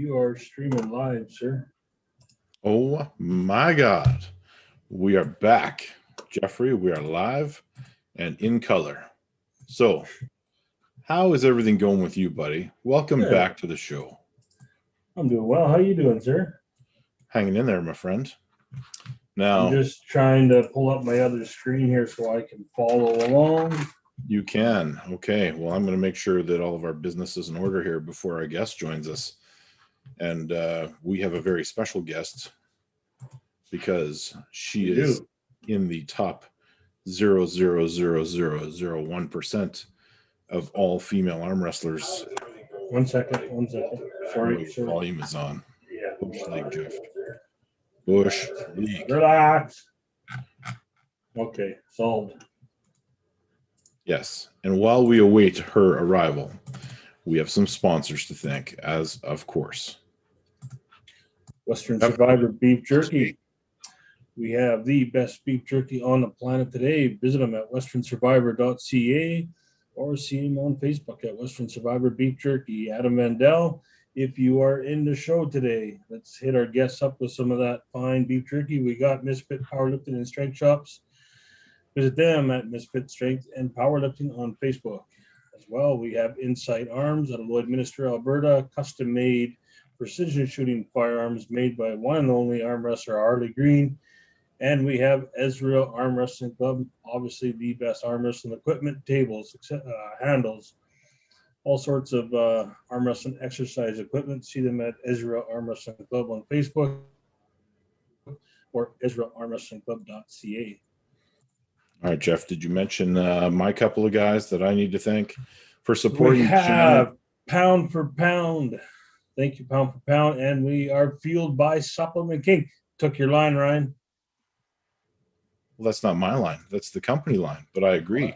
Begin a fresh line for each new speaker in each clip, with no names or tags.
You are streaming live, sir.
Oh my God. We are back. Jeffrey, we are live and in color. So, how is everything going with you, buddy? Welcome back to the show.
I'm doing well. How you doing, sir?
Hanging in there, my friend. Now,
I'm just trying to pull up my other screen here so I can follow along.
You can. Okay. Well, I'm going to make sure that all of our business is in order here before our guest joins us. And we have a very special guest because she is in the top 0.00001% of all female arm wrestlers.
One second. Sorry.
Volume is on.
Yeah.
Bush League, Jeff. Bush League.
Relax. Okay, solved.
Yes. And while we await her arrival, we have some sponsors to thank, as of course.
Western Survivor Beef Jerky. We have the best beef jerky on the planet today. Visit them at westernsurvivor.ca or see them on Facebook at Western Survivor Beef Jerky. Adam Vandell, if you are in the show today, let's hit our guests up with some of that fine beef jerky. We got Misfit Powerlifting and Strength Shops. Visit them at Misfit Strength and Powerlifting on Facebook. As well, we have Insight Arms out of Lloydminster, Alberta, custom-made precision shooting firearms made by one and only arm wrestler Harley Green. And we have Israel Arm Wrestling Club, obviously the best arm wrestling equipment, tables, handles, all sorts of arm wrestling exercise equipment. See them at Israel Arm Wrestling Club on Facebook or israelarmwrestlingclub.ca.
All right, Jeff, did you mention my couple of guys that I need to thank for supporting
we
the channel?
Pound for Pound. Thank you, Pound for Pound. And we are fueled by Supplement King. Took your line, Ryan.
Well, that's not my line. That's the company line. But I agree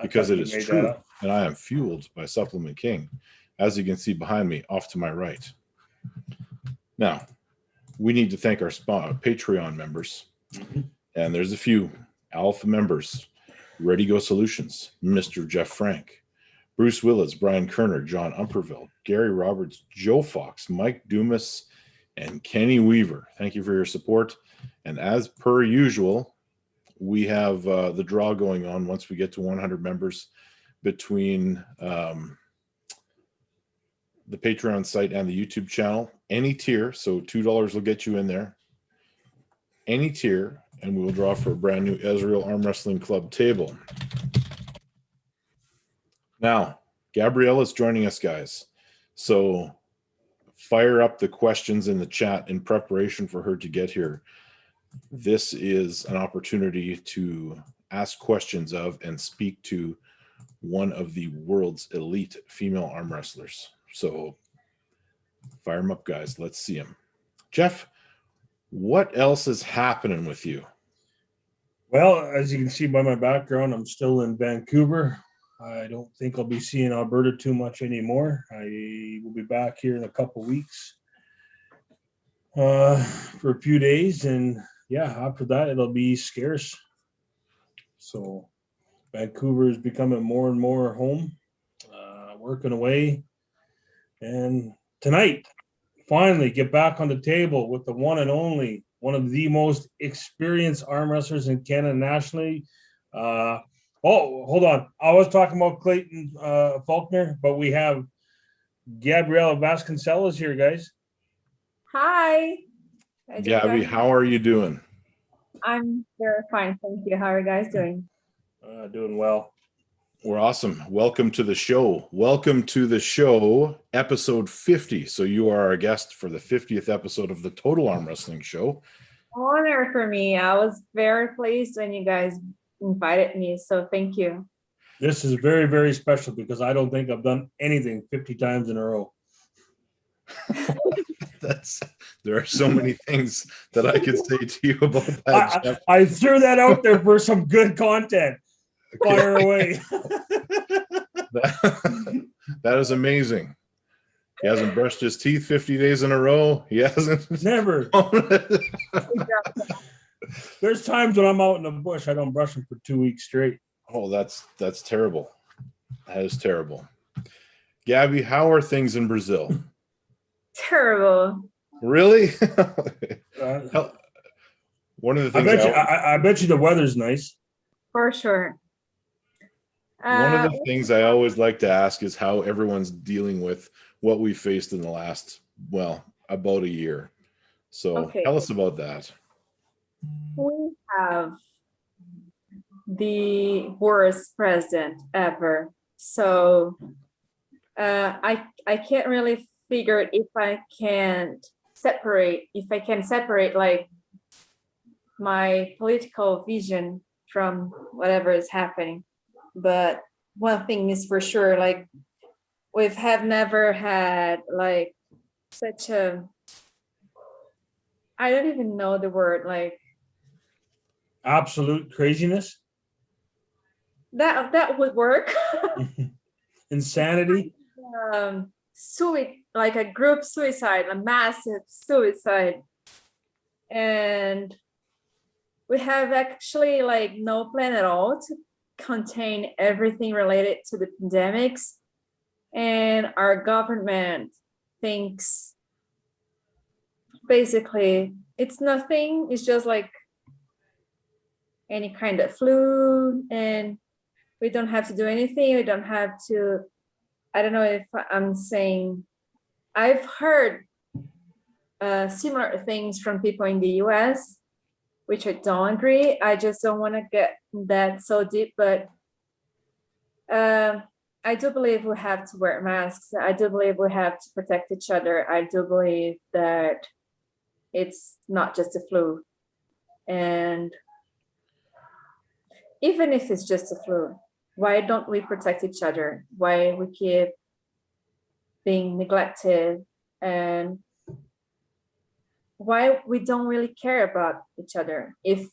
because it is true. And I am fueled by Supplement King, as you can see behind me, off to my right. Now, we need to thank our Patreon members. Mm-hmm. And there's a few Alpha members: Ready Go Solutions, Mr. Jeff Frank, Bruce Williz, Bryan Koerner, Jon Umpherville, Gary Roberts, Joe Fox, Mike Dumas, and Kenny Weaver. Thank you for your support. And as per usual, we have the draw going on once we get to 100 members between the Patreon site and the YouTube channel. Any tier, so $2 will get you in there. Any tier, and we will draw for a brand new Israel Arm Wrestling Club table. Now, Gabriela is joining us, guys. So fire up the questions in the chat in preparation for her to get here. This is an opportunity to ask questions of and speak to one of the world's elite female arm wrestlers. So fire them up, guys. Let's see them. Jeff, what else is happening with you?
Well, as you can see by my background, I'm still in Vancouver. I don't think I'll be seeing Alberta too much anymore. I will be back here in a couple weeks for a few days. And yeah, after that, it'll be scarce. So Vancouver is becoming more and more home, working away. And tonight, finally get back on the table with the one and only, one of the most experienced arm wrestlers in Canada nationally. Hold on. I was talking about Clayton Faulkner, but we have Gabriela Vasconcelos here, guys.
Hi.
Gabby, how are you doing?
I'm very fine, thank you. How are you guys doing?
Doing well.
We're awesome. Welcome to the show. Welcome to the show, episode 50. So you are our guest for the 50th episode of the Total Arm Wrestling Show.
Honor for me. I was very pleased when you guys invited me, so thank you.
This is very, very special because I don't think I've done anything 50 times in a row.
There are so many ththat I could say to you about that, Jeff.
I threw that out there for some good content. Okay. Fire away.
That is amazing. He hasn't brushed his teeth 50 days in a row. He hasn't.
Never. There's times when I'm out in the bush, I don't brush them for 2 weeks straight.
Oh, that's terrible. That is terrible. Gabby, how are things in Brazil?
Terrible.
Really?
Uh,
One of the
I
things
bet you. I bet you the weather's nice.
For sure.
one of the things I always like to ask is how everyone's dealing with what we faced in the last, well, about a year. So
Okay.
tell us about that.
We have the worst president ever. So I can't really figure if I can separate like my political vision from whatever is happening. But one thing is for sure, like we have never had like such a, I don't even know the word, like
Absolute craziness.
that would work.
Insanity.
Like a group suicide, a massive suicide. And we have actually like no plan at all to contain everything related to the pandemics. And our government thinks basically it's nothing, it's just like any kind of flu, and we don't have to do anything. We don't have to, I don't know if I'm saying, I've heard similar things from people in the US, which I don't agree. I just don't want to get that so deep, but I do believe we have to wear masks. I do believe we have to protect each other. I do believe that it's not just a flu. And even if it's just a flu, why don't we protect each other? Why we keep being neglected, and why we don't really care about each other? If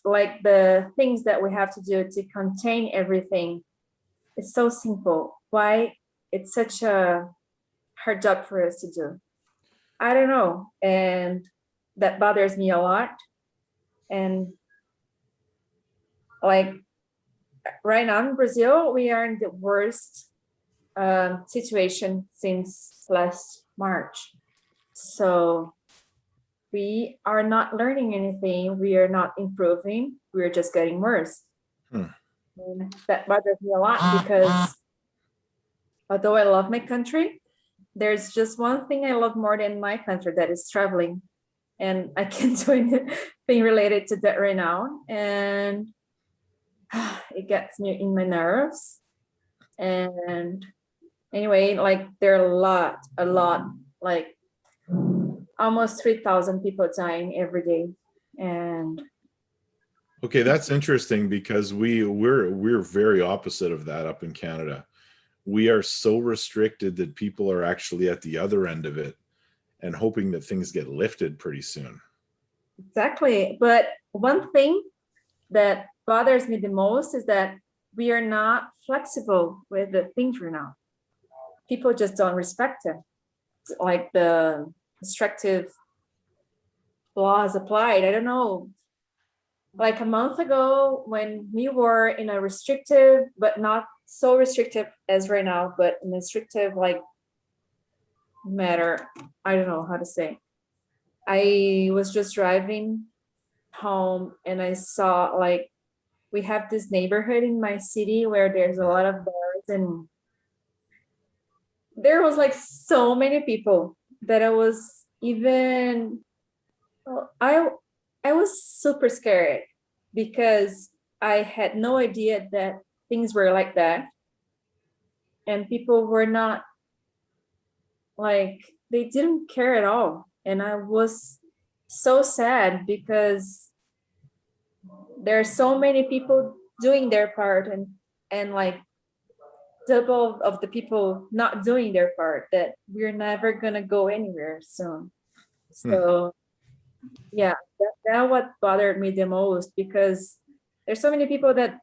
like the things that we have to do to contain everything is so simple, why it's such a hard job for us to do? I don't know. And that bothers me a lot. And like right now in Brazil, we are in the worst situation since last March. So we are not learning anything. We are not improving. We're just getting worse. And that bothers me a lot because although I love my country, there's just one thing I love more than my country, that is traveling. And I can't do anything related to that right now. And it gets me in my nerves. And anyway, like there are a lot, like almost 3,000 people dying every day. And
okay, that's interesting because we're very opposite of that up in Canada. We are so restricted that people are actually at the other end of it and hoping that things get lifted pretty soon.
Exactly. But one thing that bothers me the most is that we are not flexible with the things right now. People just don't respect it. Like the restrictive laws applied. I don't know. Like a month ago, when we were in a restrictive, but not so restrictive as right now, but in a restrictive like matter, I don't know how to say. I was just driving home and I saw like we have this neighborhood in my city where there's a lot of bars, and there was like so many people that I was even, I was super scared because I had no idea that things were like that. And people were not like, they didn't care at all. And I was so sad because there are so many people doing their part, and like double of the people not doing their part, that we're never gonna go anywhere soon. So yeah, that what bothered me the most, because there's so many people that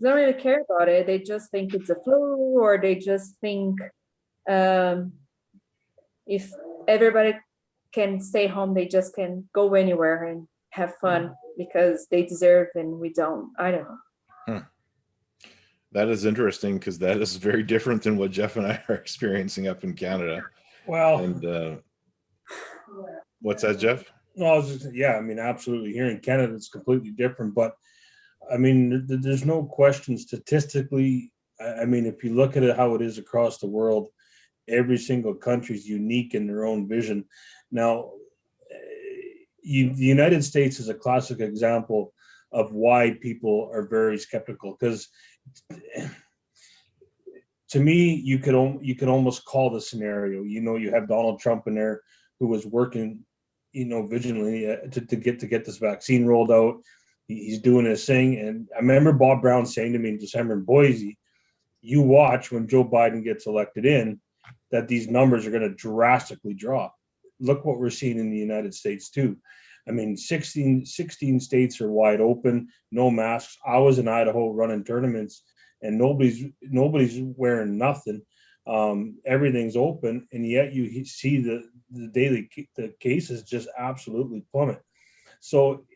don't really care about it. They just think it's a flu, or they just think if everybody can stay home, they just can go anywhere and have fun because they deserve and we don't. I don't know.
That is interesting because that is very different than what Jeff and I are experiencing up in Canada.
Well,
and what's that, Jeff?
no, I was just, yeah, I mean, absolutely. Here in Canada, it's completely different. But I mean, there's no question statistically. I mean, if you look at it how it is across the world, every single country is unique in their own vision. Now, the United States is a classic example of why people are very skeptical, because to me, you could almost call the scenario. You have Donald Trump in there who was working, vigilantly to get this vaccine rolled out. He's doing his thing, and I remember Bob Brown saying to me in December in Boise, "You watch when Joe Biden gets elected in, that these numbers are going to drastically drop." Look what we're seeing in the United States too. I mean, 16 states are wide open, no masks. I was in Idaho running tournaments, and nobody's wearing nothing. Everything's open, and yet you see the daily cases just absolutely plummet. So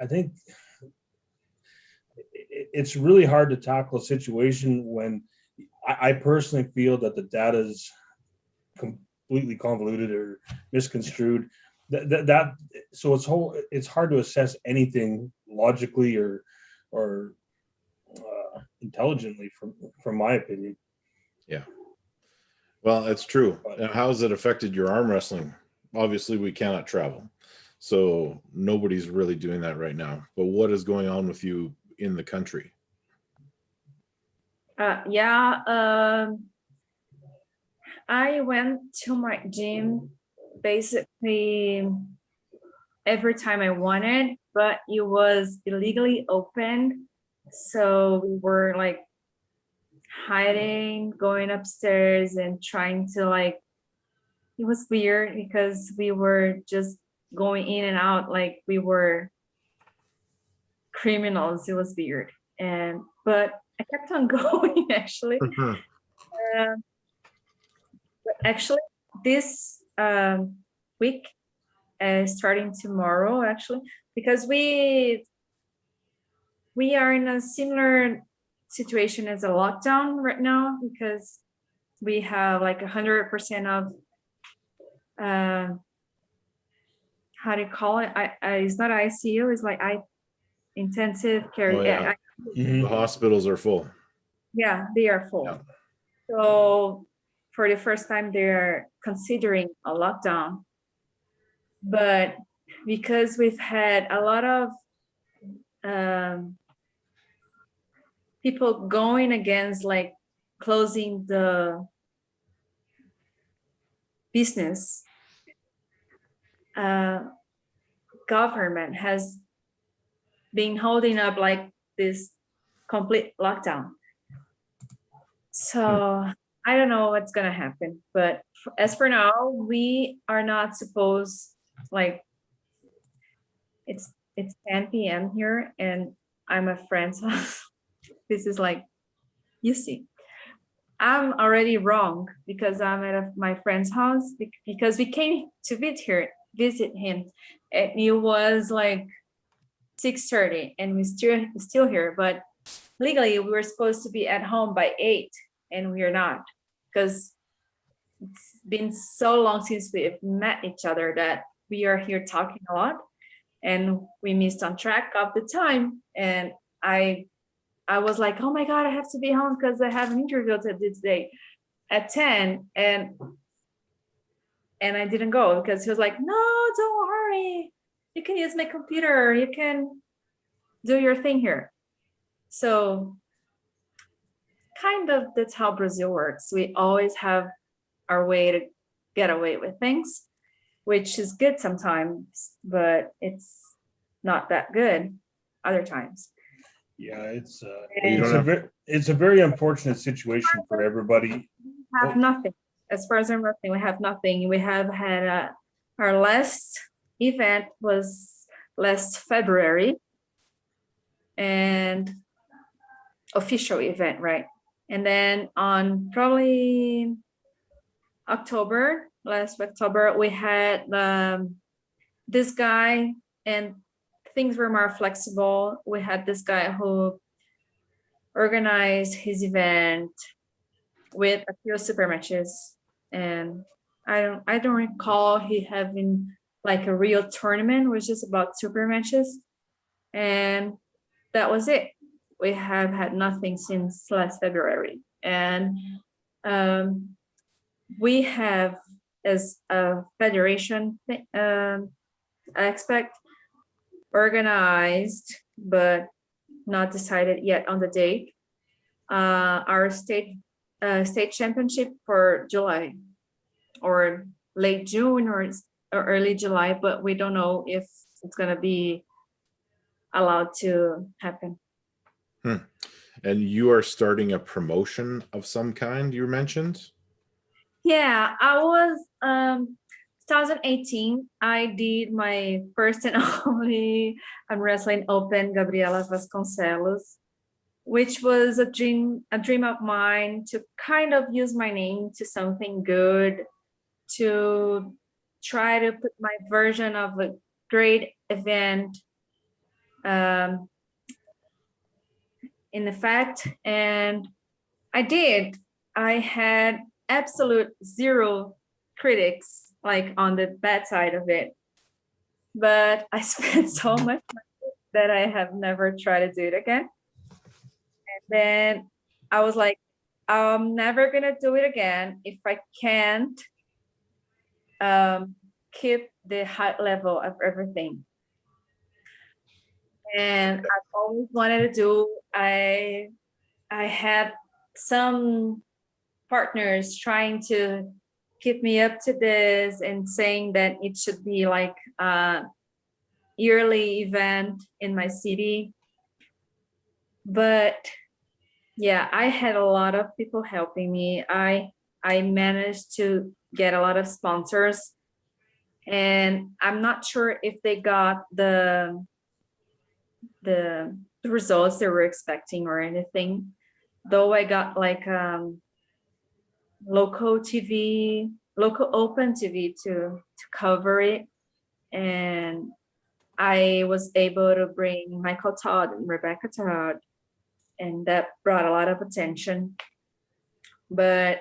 I think it's really hard to tackle a situation when I personally feel that the data is completely convoluted or misconstrued. So it's hard to assess anything logically or intelligently from my opinion.
Yeah. Well, it's true. And how has it affected your arm wrestling? Obviously, we cannot travel, so nobody's really doing that right now. But what is going on with you in the country?
I went to my gym basically every time I wanted, but it was illegally open. So we were like hiding, going upstairs and trying to it was weird because we were just going in and out like we were criminals. It was weird. But I kept on going actually. But actually this week, starting tomorrow actually, because we are in a similar situation as a lockdown right now, because we have like 100% of how do you call it? It's not ICU, it's like intensive care.
Oh, yeah. The hospitals are full.
Yeah, they are full. Yeah. So for the first time, they're considering a lockdown. But because we've had a lot of people going against like closing the business, government has been holding up like this complete lockdown. So I don't know what's gonna happen, but as for now, we are not supposed, like, it's 10 p.m. here and I'm a friend's house. This is like, you see, I'm already wrong because I'm at my friend's house because we came to visit him. And it was like 6:30 and we're still here, but legally we were supposed to be at home by 8 and we are not, because it's been so long since we've met each other that we are here talking a lot and we missed on track of the time. And I was like, oh my God, I have to be home because I have an interview to do today at 10. And I didn't go because he was like, no, don't worry. You can use my computer. You can do your thing here. So kind of that's how Brazil works. We always have our way to get away with things, which is good sometimes, but it's not that good other times.
Yeah, it's a very unfortunate situation for everybody.
We have nothing. As far as I'm wrestling, we have nothing. We have had our last event was last February, and official event, right? And then on probably last October, we had this guy, and things were more flexible. We had this guy who organized his event with a few super matches, and I don't recall he having like a real tournament, which is about super matches, and that was it. We have had nothing since last February, and we have, as a federation, I expect, organized but not decided yet on the date, our state championship for July, or late June, or early July, but we don't know if it's going to be allowed to happen.
And you are starting a promotion of some kind, you mentioned?
Yeah, I was 2018, I did my first and only Armwrestling Open, Gabriela Vasconcelos, which was a dream of mine to kind of use my name to something good, to try to put my version of a great event in effect. And I did. I had absolute zero critics, like on the bad side of it. But I spent so much money that I have never tried to do it again. And then I was like, I'm never gonna do it again if I can't keep the high level of everything. And I've always wanted to do. I had some partners trying to keep me up to this and saying that it should be like a yearly event in my city. But yeah, I had a lot of people helping me. I managed to get a lot of sponsors, and I'm not sure if they got the results they were expecting or anything, though I got like local open TV to cover it, and I was able to bring Michael Todd and Rebecca Todd, and that brought a lot of attention. But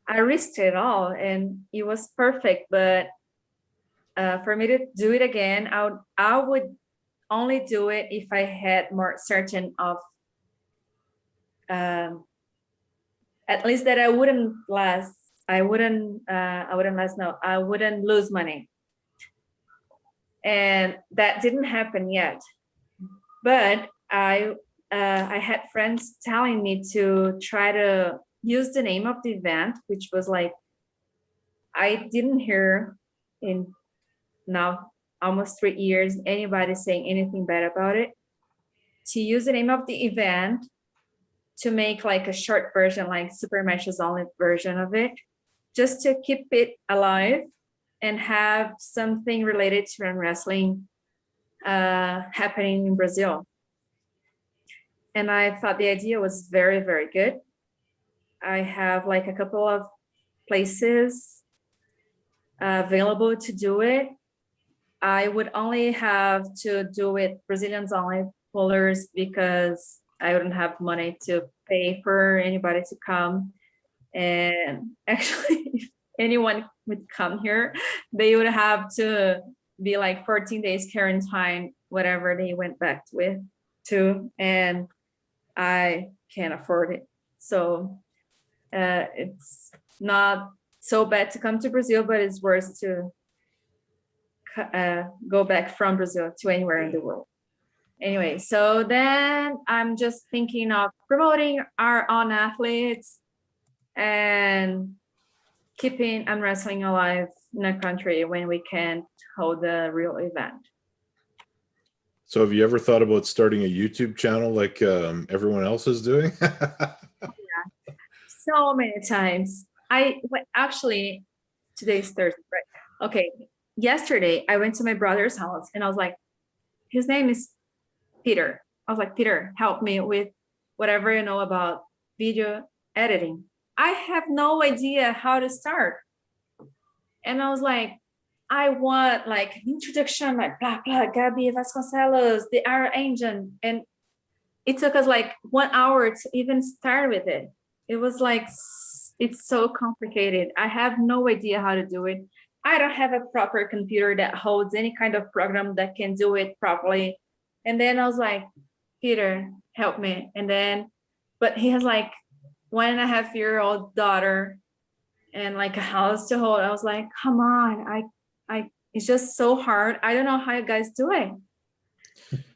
I risked it all, and it was perfect. But for me to do it again, I would only do it if I had more certain of at least that I wouldn't lose money. And that didn't happen yet. But I had friends telling me to try to use the name of the event, which was like, I didn't hear in now almost 3 years anybody saying anything bad about it. To use the name of the event to make like a short version, like super matches only version of it, just to keep it alive and have something related to wrestling happening in Brazil. And I thought the idea was very, very good. I have like a couple of places available to do it. I would only have to do it Brazilians only pullers because I wouldn't have money to pay for anybody to come. And actually, if anyone would come here, they would have to be like 14 days quarantine, whatever they went back to, and I can't afford it. So it's not so bad to come to Brazil, but it's worse to go back from Brazil to anywhere in the world. Anyway, so then I'm just thinking of promoting our own athletes and keeping wrestling alive in a country when we can't hold a real event.
So have you ever thought about starting a YouTube channel like everyone else is doing?
Yeah, so many times. Actually, today's Thursday, right? Okay, yesterday I went to my brother's house and I was like, his name is Peter. I was like, Peter, help me with whatever you know about video editing. I have no idea how to start. And I was like, I want like introduction, like blah, blah, Gabi Vasconcelos, the Our Engine. And it took us like 1 hour to even start with it. It was like, it's so complicated. I have no idea how to do it. I don't have a proper computer that holds any kind of program that can do it properly. And then I was like, Peter, help me. And then, but he has like 1.5-year-old daughter and like a house to hold. I was like, come on, it's just so hard. I don't know how you guys do it.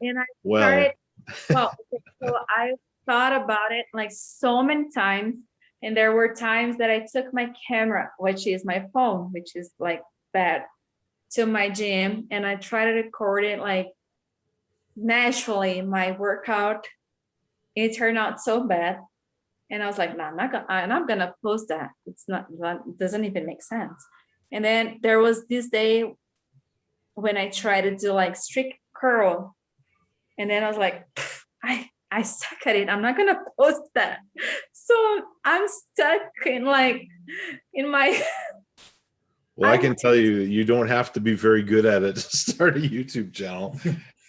And I started, so I thought about it like so many times. And there were times that I took my camera, which is my phone, which is like bad, to my gym, and I tried to record it like naturally, my workout. It turned out so bad. And I was like, no, I'm not gonna post that. It's not, it doesn't even make sense. And then there was this day when I tried to do like strict curl. And then I was like, I suck at it. I'm not gonna post that. So I'm stuck in my.
Well, I can tell you, you don't have to be very good at it to start a YouTube channel.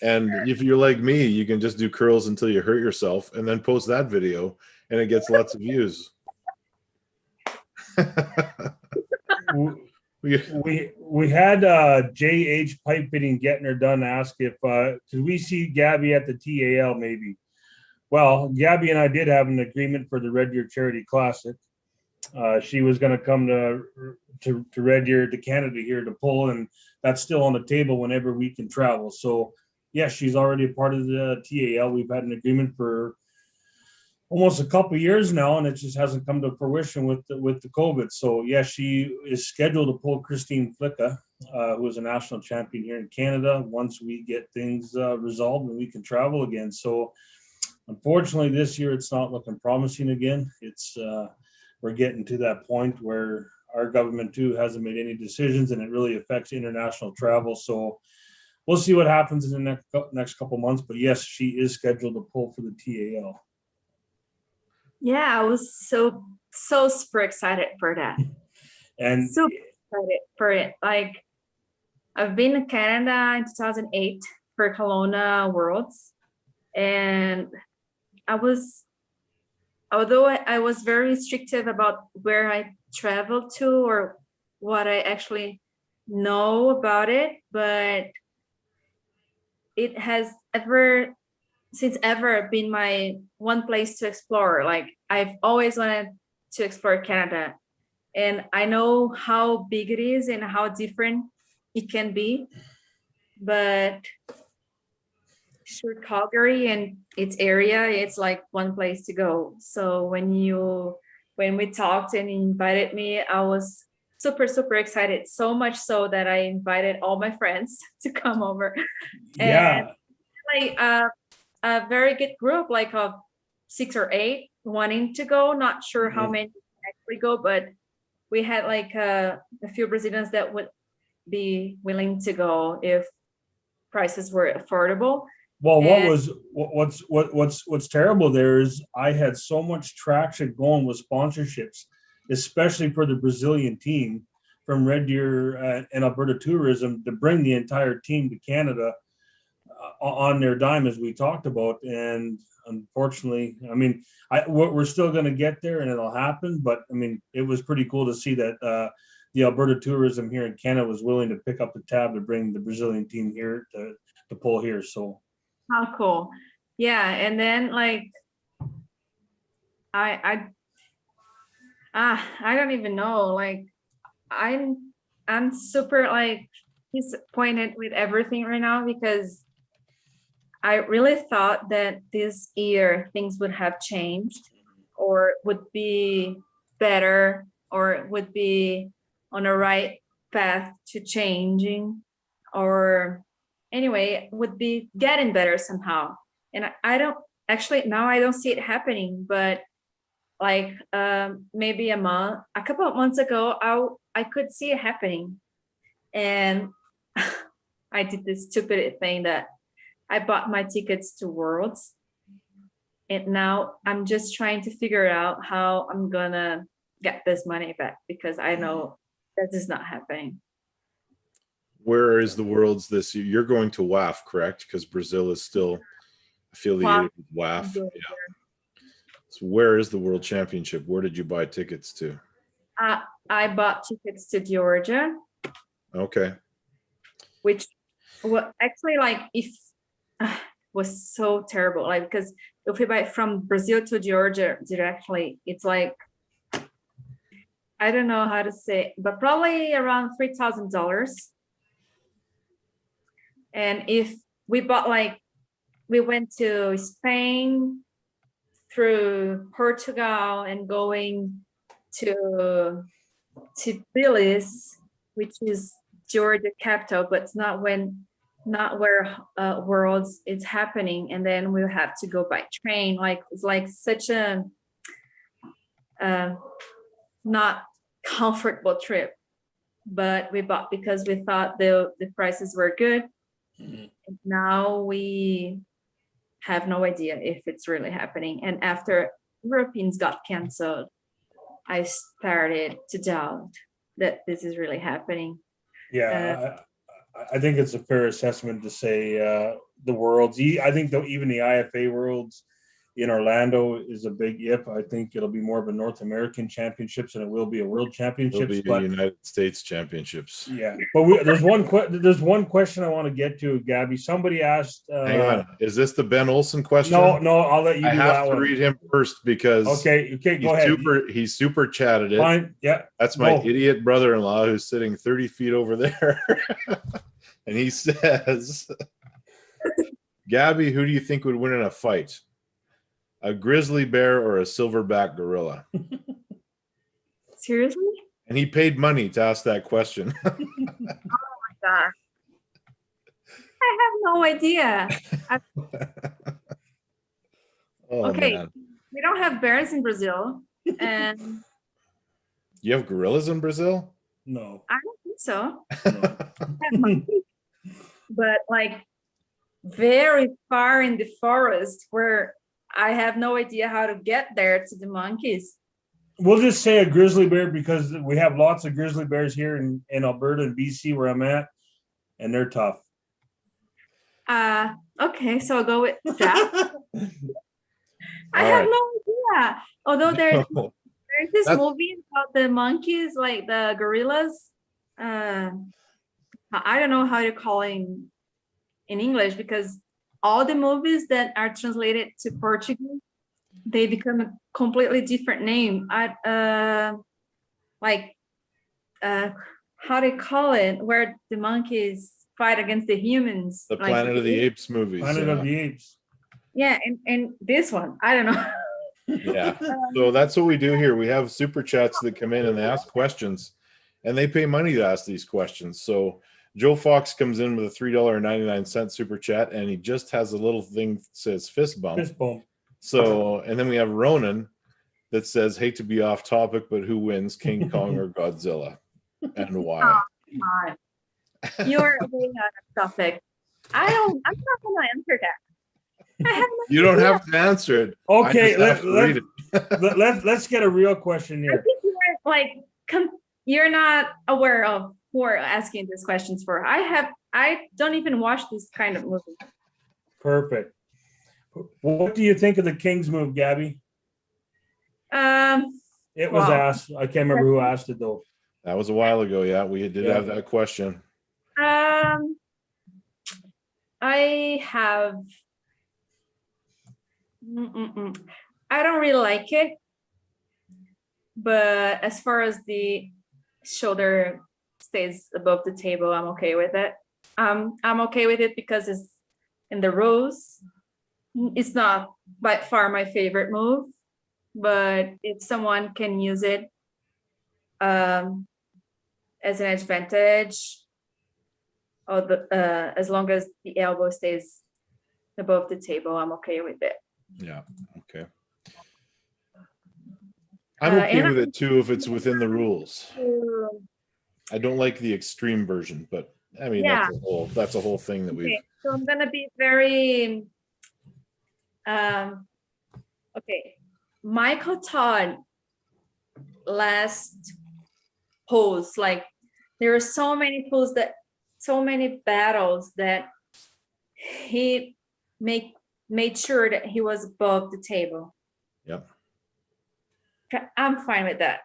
And if you're like me, you can just do curls until you hurt yourself and then post that video and it gets lots of views.
We had JH Pipe Fitting Getner done ask if could we see Gabby at the TAL maybe. Well, Gabby and I did have an agreement for the Red Deer Charity Classic. She was going to come to Red Deer to Canada here to pull, and that's still on the table whenever we can travel. So yeah, she's already a part of the TAL. We've had an agreement for almost a couple of years now, and it just hasn't come to fruition with the COVID. So yeah, she is scheduled to pull Christine Flicka, who is a national champion here in Canada, once we get things resolved and we can travel again. So unfortunately, this year it's not looking promising again. It's we're getting to that point where our government too hasn't made any decisions, and it really affects international travel. So we'll see what happens in the next couple of months. But yes, she is scheduled to pull for the TAL.
Yeah, I was so super excited for that.
And
super excited for it. Like, I've been to Canada in 2008 for Kelowna Worlds, and although I was very restrictive about where I traveled to or what I actually know about it, but it has since ever been my one place to explore. Like, I've always wanted to explore Canada, and I know how big it is and how different it can be, but sure, Calgary and its area, it's like one place to go. So when we talked and you invited me, I was super, super excited. So much so that I invited all my friends to come over.
Yeah.
And like a very good group, like of 6 or 8 wanting to go. Not sure how many actually go, but we had like a few Brazilians that would be willing to go if prices were affordable.
Well, what's terrible there is I had so much traction going with sponsorships, especially for the Brazilian team from Red Deer and Alberta Tourism, to bring the entire team to Canada on their dime, as we talked about. And unfortunately, I mean, we're still going to get there and it'll happen. But I mean, it was pretty cool to see that the Alberta Tourism here in Canada was willing to pick up the tab to bring the Brazilian team here to pull here. So.
How cool. Yeah. And then like, I don't even know. Like, I'm super like disappointed with everything right now, because I really thought that this year things would have changed or would be better or would be on the right path to changing, or anyway, would be getting better somehow. And I don't actually, now I don't see it happening, but like maybe a couple of months ago, I could see it happening. And I did this stupid thing that I bought my tickets to Worlds, and now I'm just trying to figure out how I'm gonna get this money back, because I know that is not happening.
Where is the Worlds this year? You're going to WAF, correct? Because Brazil is still affiliated with WAF. Yeah. So where is the World Championship? Where did you buy tickets to?
I bought tickets to Georgia.
Okay.
Which well, actually, like, if was so terrible, like, because if we buy from Brazil to Georgia directly, it's like, I don't know how to say, but probably around $3,000. And if we bought, like, we went to Spain through Portugal and going to Williz, which is Georgia capital, but it's not where Worlds is happening, and then we'll have to go by train. Like, it's like such a not comfortable trip, but we bought because we thought the prices were good. Now we have no idea if it's really happening. And after Europeans got canceled, I started to doubt that this is really happening.
Yeah, I think it's a fair assessment to say the Worlds. I think though even the IFA Worlds in Orlando is a big if. I think it'll be more of a North American Championships than it will be a World Championships.
It'll be a United States Championships.
Yeah, but there's one question I want to get to, Gabby. Somebody asked.
Hang on, is this the Ben Olsen question?
No, I'll let you.
I have to read him first because
okay, go ahead.
He's super chatted it.
Fine, yeah.
That's my idiot brother-in-law who's sitting 30 feet over there, and he says, "Gabby, who do you think would win in a fight? A grizzly bear or a silverback gorilla?"
Seriously?
And he paid money to ask that question.
Oh my God. I have no idea. Okay, man. We don't have bears in Brazil. And
you have gorillas in Brazil?
No.
I don't think so. No. But like very far in the forest where I have no idea how to get there to the monkeys.
We'll just say a grizzly bear because we have lots of grizzly bears here in Alberta and BC where I'm at, and they're tough.
Okay, so I'll go with that. I have no idea. Although there's this movie about the monkeys, like the gorillas. I don't know how to call it in English because all the movies that are translated to Portuguese, they become a completely different name. How they call it, where the monkeys fight against the humans.
The Planet of the Apes movies.
Planet of the Apes.
Yeah, and this one, I don't know.
Yeah, so that's what we do here. We have super chats that come in and they ask questions, and they pay money to ask these questions. So Joe Fox comes in with a $3.99 super chat, and he just has a little thing that says fist bump.
Fist bump.
So, and then we have Ronan that says, "Hate to be off topic, but who wins, King Kong or Godzilla, and why?"
Oh, come on. You're way out of topic. I'm not going to answer that.
You don't have to answer it.
Okay, let's get a real question here.
I think you're not aware of who are asking these questions for. I don't even watch this kind of movie.
Perfect. What do you think of the King's move, Gabby? It was asked. I can't remember who asked it though.
That was a while ago. Yeah, we did have that question.
I have. I don't really like it, but as far as the shoulder stays above the table, I'm okay with it. I'm okay with it because it's in the rules. It's not by far my favorite move, but if someone can use it as an advantage, or as long as the elbow stays above the table, I'm okay with it.
Yeah. Okay. I'm okay with it too if it's within the rules. I don't like the extreme version, but I mean that's a whole thing that we.
So I'm gonna be very. Okay, Michael Todd last pose, like there are so many battles that he make made sure that he was above the table.
Yep.
I'm fine with that.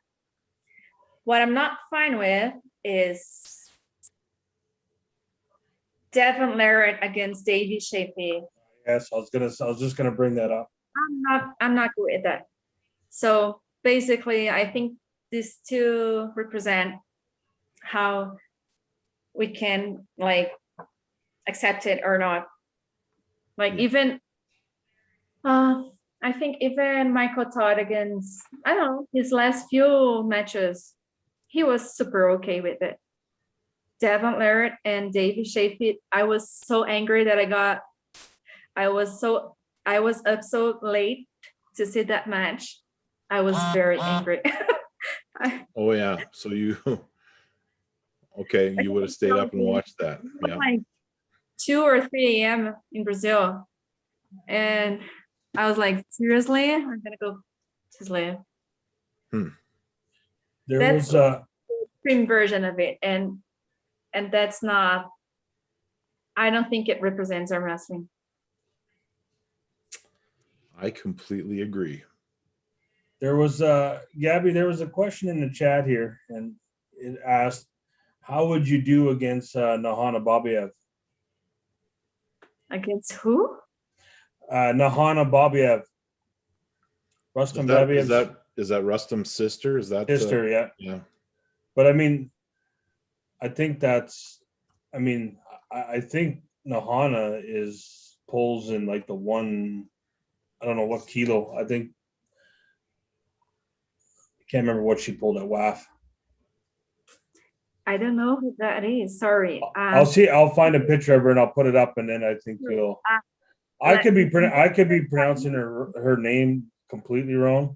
What I'm not fine with is Devin Larratt against Davey Shafee.
Yes, I was just gonna bring that up.
I'm not good with that. So basically, I think these two represent how we can like accept it or not. Like even I think even Michael Todd against, I don't know, his last few matches, he was super okay with it. Devin Larratt and Davey Shafee, I was so angry that I was up so late to see that match. I was very angry.
Oh yeah. So you okay, you would have stayed up and watched that. Yeah.
Like 2 or 3 a.m. in Brazil. And I was like, seriously? I'm gonna go to sleep. That's the extreme version of it. And that's not, I don't think it represents arm wrestling.
I completely agree.
There was Gabby, there was a question in the chat here, and it asked, how would you do against Nahana Babiev?
Against who?
Nahana Babiev. Rustam Babiev.
Is that Rustam's sister? Is that
sister? Yeah.
Yeah.
But I mean, I think I think Nahana pulls in like the one, I don't know what kilo. I think, I can't remember what she pulled at WAF.
I don't know who that is. Sorry.
I'll find a picture of her and I'll put it up, and then I think you'll. I could be pronouncing her name completely wrong.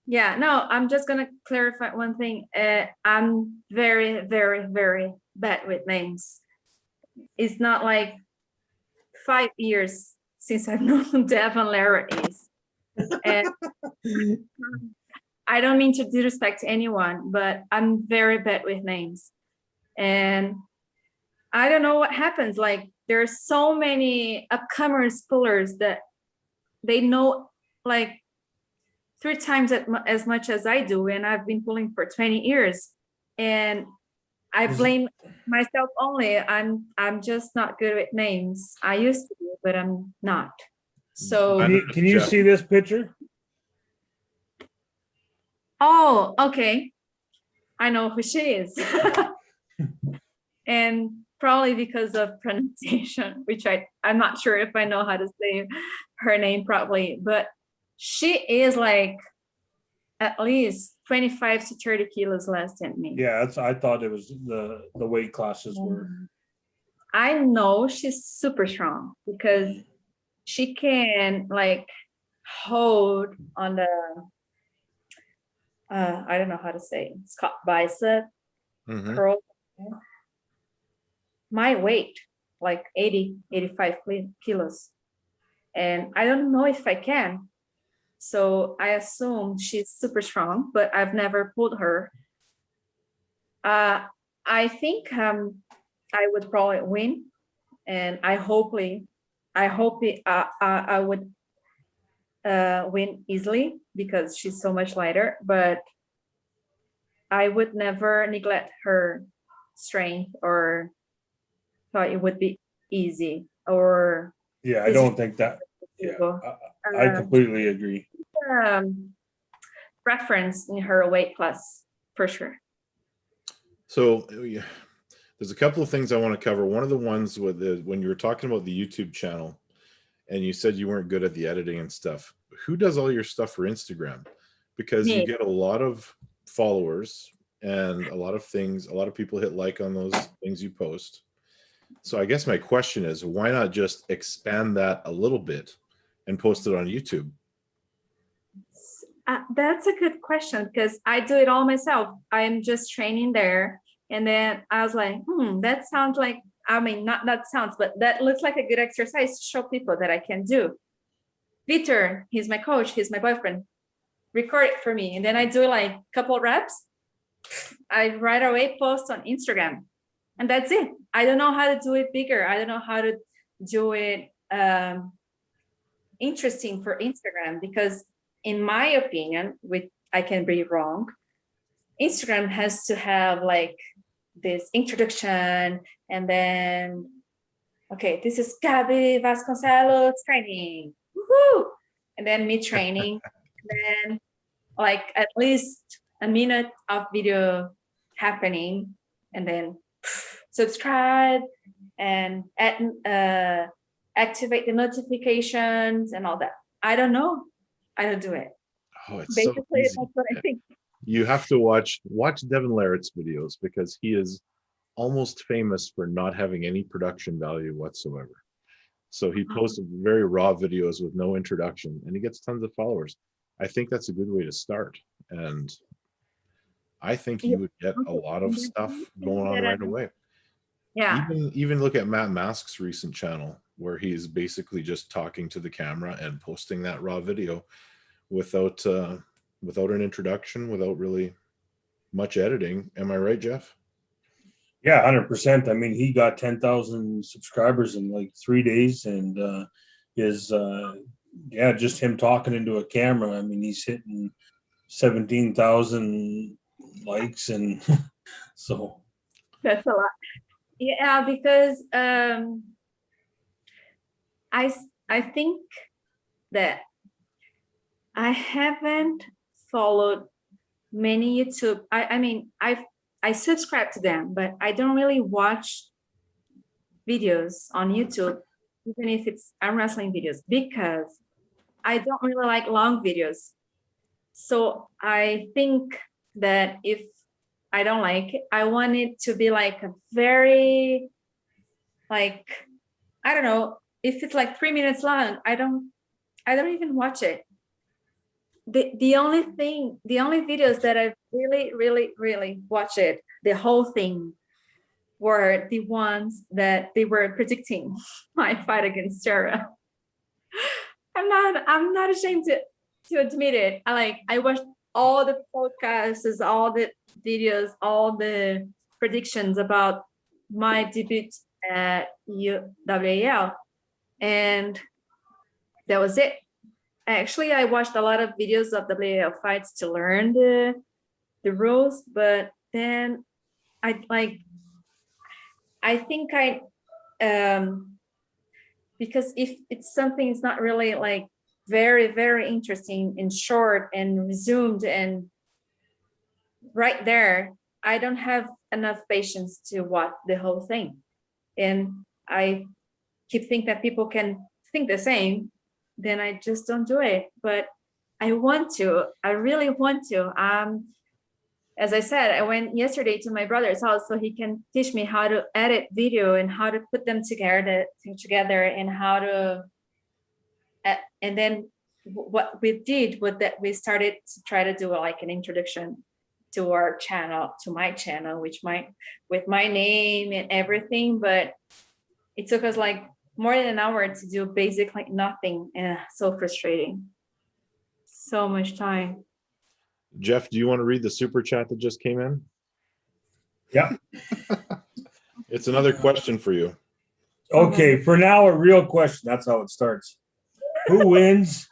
Yeah, no, I'm just gonna clarify one thing. I'm very, very, very bad with names. It's not like 5 years since I've known who Devin Larratt is. And I don't mean to disrespect anyone, but I'm very bad with names. And I don't know what happens. Like, there's so many upcomers pullers that they know like 3 times as much as I do, and I've been pulling for 20 years. And I blame myself only. I'm just not good with names. I used to be, but I'm not. So
can you see this picture?
Oh, okay. I know who she is. And probably because of pronunciation, which I'm not sure if I know how to say her name properly, but she is like at least 25 to 30 kilos less than me.
Yeah, I thought it was the weight classes were.
I know she's super strong because she can like hold on the I don't know how to say it. It's called bicep curl. My weight, like 85 kilos. And I don't know if I can. So I assume she's super strong, but I've never pulled her. I think I would probably win, and I hope I would win easily because she's so much lighter. But I would never neglect her strength or thought it would be easy or.
Yeah, I don't think that. Yeah, I completely agree.
Preference in her weight class for sure.
So there's a couple of things I want to cover. One of the ones with when you were talking about the YouTube channel and you said you weren't good at the editing and stuff. Who does all your stuff for Instagram? Because you get a lot of followers and a lot of things, a lot of people hit like on those things you post. So I guess my question is, why not just expand that a little bit and post it on YouTube?
That's a good question because I do it all myself. I'm just training there. And then I was like, that sounds like, I mean, not that sounds, but that looks like a good exercise to show people that I can do. Vitor, he's my coach, he's my boyfriend. Record it for me. And then I do like a couple reps. I right away post on Instagram. And that's it. I don't know how to do it bigger. I don't know how to do it interesting for Instagram because, in my opinion, which I can be wrong, Instagram has to have like this introduction and then, okay, this is Gabi Vasconcelos training, woohoo! And then me training, and then like at least a minute of video happening, and then subscribe and activate the notifications and all that. I don't know. I don't do it.
Oh, it's
Basically,
so easy.
that's what I think.
You have to watch Devin Larratt's videos because he is almost famous for not having any production value whatsoever. So he posts very raw videos with no introduction, and he gets tons of followers. I think that's a good way to start, and I think you would get a lot of stuff going on right away.
Yeah.
Even look at Matt Mask's recent channel where he's basically just talking to the camera and posting that raw video without an introduction, without really much editing. Am I right, Jeff?
Yeah, 100%. I mean, he got 10,000 subscribers in like 3 days, and just him talking into a camera. I mean, he's hitting 17,000 likes, and so
That's a lot. Yeah, because I think that I haven't followed many YouTube. I mean, I subscribe to them, but I don't really watch videos on YouTube, even if it's arm wrestling videos, because I don't really like long videos. So I think that if I don't like it, I want it to be like a very, like, I don't know, if it's like 3 minutes long, I don't even watch it. The only videos that I've really watched it, the whole thing, were the ones that they were predicting my fight against Sarah. I'm not ashamed to admit it. I watched all the podcasts, all the videos, all the predictions about my debut at UAWL, and that was it. Actually, I watched a lot of videos of WAL fights to learn the rules, but then I think because if it's something it's not really like very interesting and short and resumed and right there, I don't have enough patience to watch the whole thing. And I keep thinking that people can think the same, then I just don't do it. But I really want to. As I said, I went yesterday to my brother's house so he can teach me how to edit video and how to put them together and how to, and then what we did was that we started to try to do like an introduction to our channel, to my channel, with my name and everything, but it took us like more than an hour to do basically nothing. So frustrating. So much time.
Jeff, do you want to read the super chat that just came in?
yeah.
It's another question for you.
Okay, for now, a real question. That's how it starts. Who wins,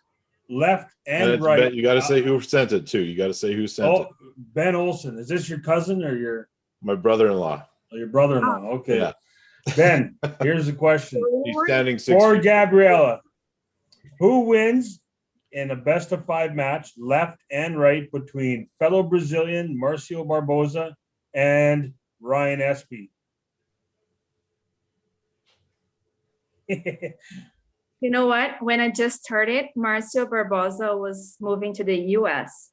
left and right?
Ben, you got to say who sent it too. You got to say who sent it.
Ben Olson. Is this your cousin or
my brother-in-law?
Your brother-in-law. Okay.
Yeah.
Ben, here's the question.
He's standing 6
For
feet.
Gabriela, who wins in a best-of-5 match, left and right, between fellow Brazilian Marcio Barboza and Ryan Espy?
You know what? When I just started, Marcio Barboza was moving to the US.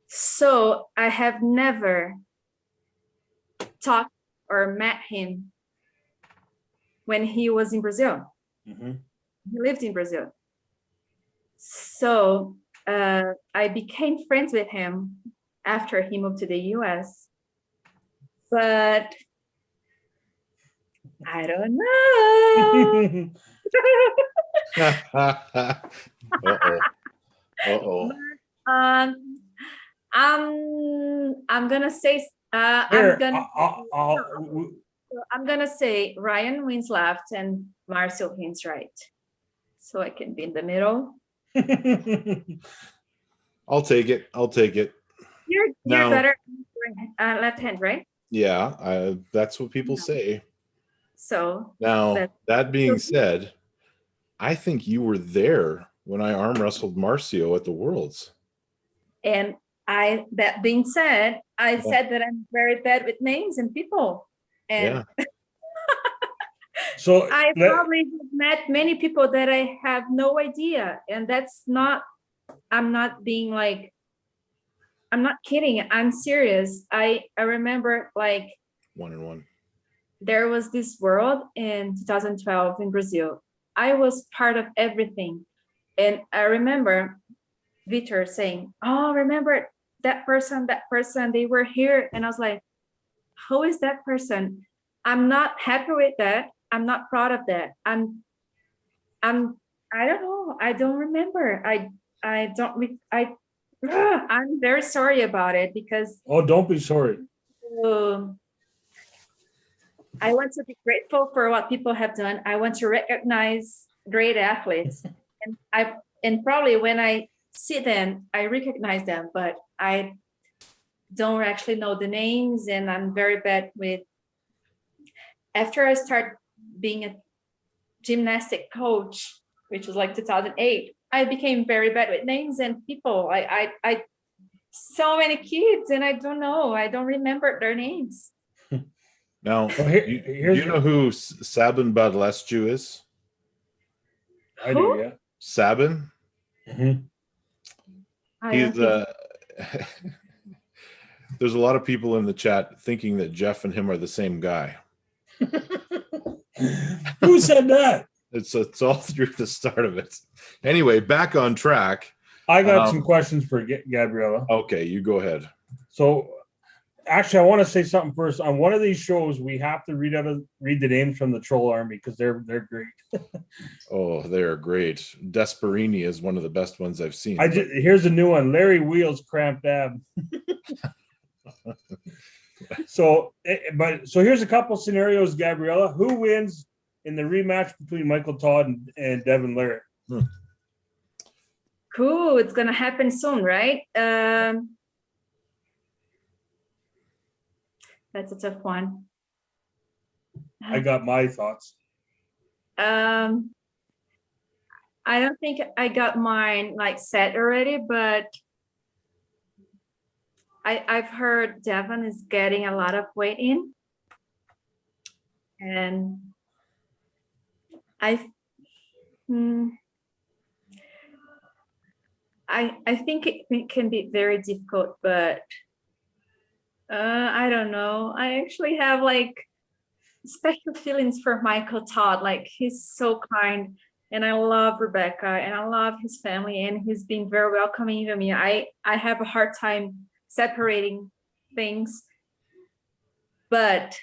So I have never talked or met him when he was in Brazil.
Mm-hmm.
He lived in Brazil. So I became friends with him after he moved to the US. But I don't know.
Uh-oh.
I'm gonna say I'm gonna say Ryan wins left and Marcio wins right. so I can be in the middle.
I'll take it.
You're
Now-
better left hand, right?
Yeah, that's what people say.
So
Now, that being said, I think you were there when I arm wrestled Marcio at the Worlds.
and that being said, I said that I'm very bad with names and people. And
So
I probably have met many people that I have no idea. And that's not, I'm not being like, I'm not kidding. I'm serious. I remember like
1-1.
there was this world in 2012 in Brazil. I was part of everything. And I remember Vitor saying, oh, remember that person, they were here. And I was like, who is that person? I'm not happy with that. I'm not proud of that. I don't know. I don't remember. I'm very sorry about it because
don't be sorry.
I want to be grateful for what people have done. I want to recognize great athletes. And probably when I see them, I recognize them, but I don't actually know the names, and I'm very bad with. After I start being a gymnastic coach, which was like 2008, I became very bad with names and people. I so many kids, and I don't know. I don't remember their names.
Now, you know who Sabin Badlescu is?
I do, yeah.
Sabin?
Mm-hmm.
He's there's a lot of people in the chat thinking that Jeff and him are the same guy.
Who said that?
It's all through the start of it. Anyway, back on track.
I got some questions for Gabriela.
Okay, you go ahead.
So, actually, I want to say something first. On one of these shows, we have to read the names from the Troll Army because they're great.
Oh, they're great. Desperini is one of the best ones I've seen.
Here's a new one. Larry Wheels cramped ab. So here's a couple scenarios, Gabriela. Who wins in the rematch between Michael Todd and Devin Larratt?
Cool. It's gonna happen soon, right? That's a tough one.
I got my thoughts.
I don't think I got mine like set already, but I've heard Devin is getting a lot of weight in, and I think it can be very difficult, but I don't know. I actually have like special feelings for Michael Todd. Like he's so kind, and I love Rebecca, and I love his family, and he's been very welcoming to me. I have a hard time separating things, but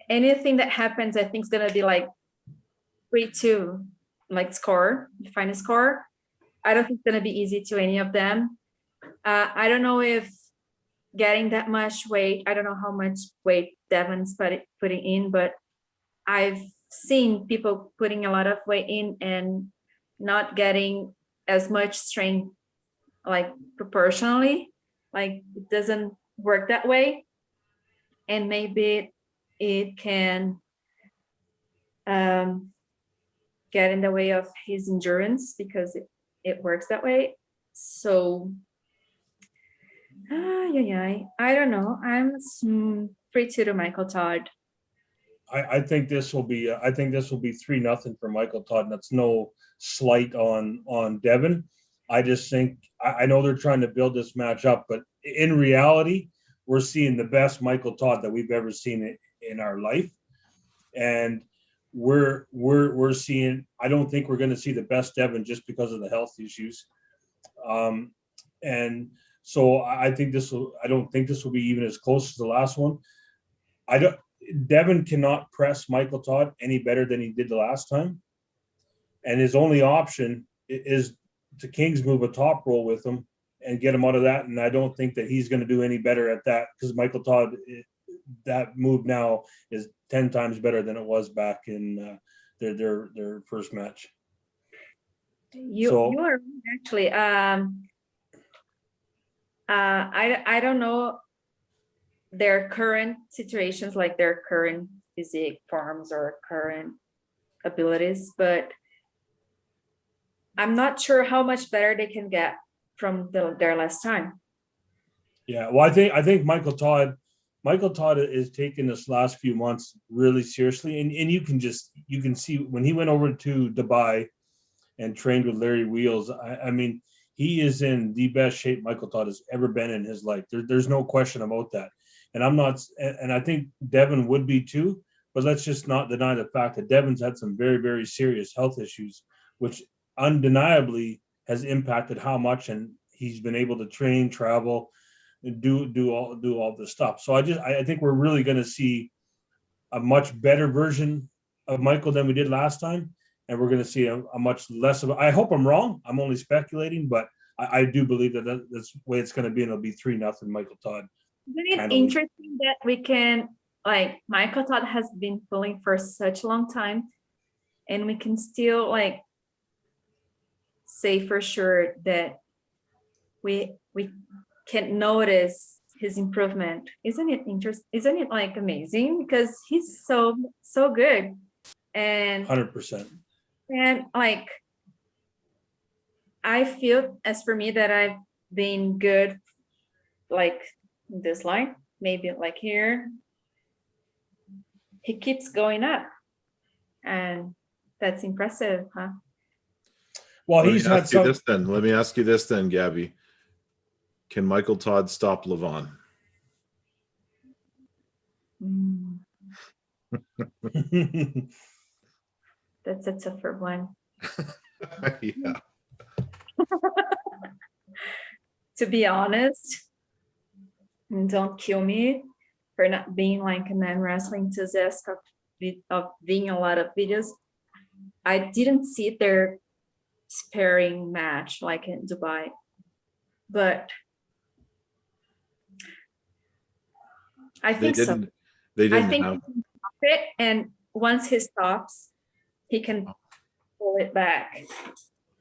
anything that happens, I think is gonna be like 3-2, like score, final score. I don't think it's gonna be easy to any of them. I don't know if getting that much weight, I don't know how much weight Devin's putting in, but I've seen people putting a lot of weight in and not getting as much strength, like proportionally. Like it doesn't work that way, and maybe it can get in the way of his endurance because it works that way. So I don't know. I'm 3-2 to Michael Todd.
I think this will be 3-0 for Michael Todd. And that's no slight on Devin. I just think I know they're trying to build this match up, but in reality, we're seeing the best Michael Todd that we've ever seen in our life, and we're seeing. I don't think we're going to see the best Devin just because of the health issues, and so I think I don't think this will be even as close as the last one. Devin cannot press Michael Todd any better than he did the last time, and his only option is to King's move a top roll with him and get him out of that. And I don't think that he's going to do any better at that because Michael Todd, that move now is 10 times better than it was back in their first match.
You are actually. I don't know their current situations, like their current physique forms or current abilities, but I'm not sure how much better they can get from their last time.
Yeah, well, I think Michael Todd is taking this last few months really seriously, and you can see when he went over to Dubai and trained with Larry Wheels. I mean, he is in the best shape Michael Todd has ever been in his life. There's no question about that. And I think Devin would be too, but let's just not deny the fact that Devin's had some very, very serious health issues, which undeniably has impacted how much and he's been able to train, travel, and do all this stuff. So I think we're really going to see a much better version of Michael than we did last time. And we're going to see a much less of. I hope I'm wrong. I'm only speculating, but I do believe that that's the way it's going to be, and it'll be 3-0 Michael Todd.
Isn't it interesting that we can, like, Michael Todd has been pulling for such a long time, and we can still like say for sure that we can notice his improvement. Isn't it interesting? Isn't it like amazing? Because he's so good, and
100%.
And like, I feel as for me that I've been good, like this line, maybe like here. He keeps going up, and that's impressive, huh?
Well,
Let me ask you this then, Gabby. Can Michael Todd stop Levon?
That's a tougher one.
Yeah.
To be honest, and don't kill me for not being like an arm wrestling enthusiast of being a lot of videos. I didn't see their sparring match like in Dubai, but I think so.
They didn't
I think
have
he can stop it, and once he stops, he can pull it back.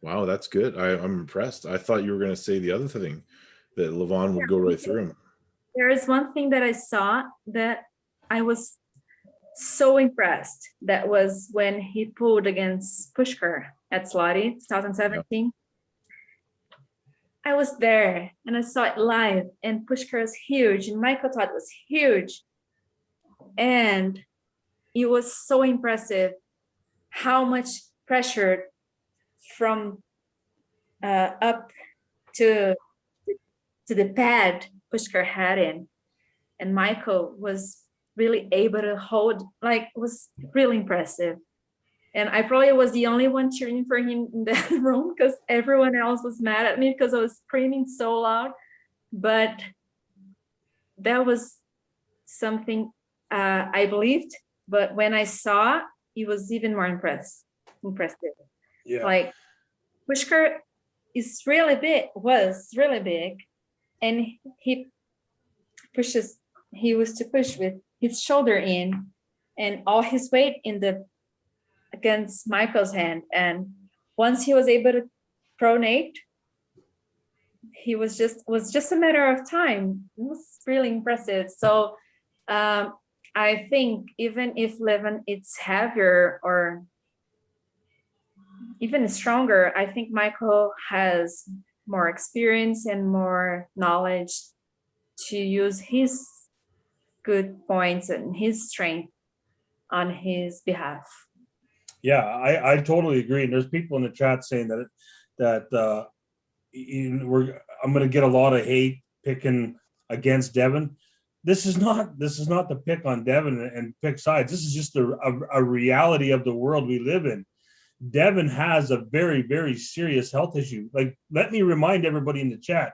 Wow, that's good. I'm impressed. I thought you were going to say the other thing, that Levon would go right through him.
There is one thing that I saw that I was so impressed. That was when he pulled against Pushkar at Slotty 2017. Yeah. I was there and I saw it live, and Pushkar was huge and Michael Todd was huge. And it was so impressive how much pressure from up to the pad Pushkar had in, and Michael was really able to hold, like, it was really impressive. And I probably was the only one cheering for him in that room because everyone else was mad at me because I was screaming so loud. But that was something I believed. But when I saw, it was even more impressive. Yeah. Like, Pushkar is really big, was really big. And he was to push with his shoulder in and all his weight against Michael's hand. And once he was able to pronate, he was just a matter of time. It was really impressive. So I think even if Levon is heavier or even stronger, I think Michael has more experience and more knowledge to use his good points and his strength on his behalf.
Yeah, I totally agree. And there's people in the chat saying that I'm going to get a lot of hate picking against Devin. This is not the pick on Devin and pick sides. This is just a reality of the world we live in. Devin has a very, very serious health issue. Like, let me remind everybody in the chat,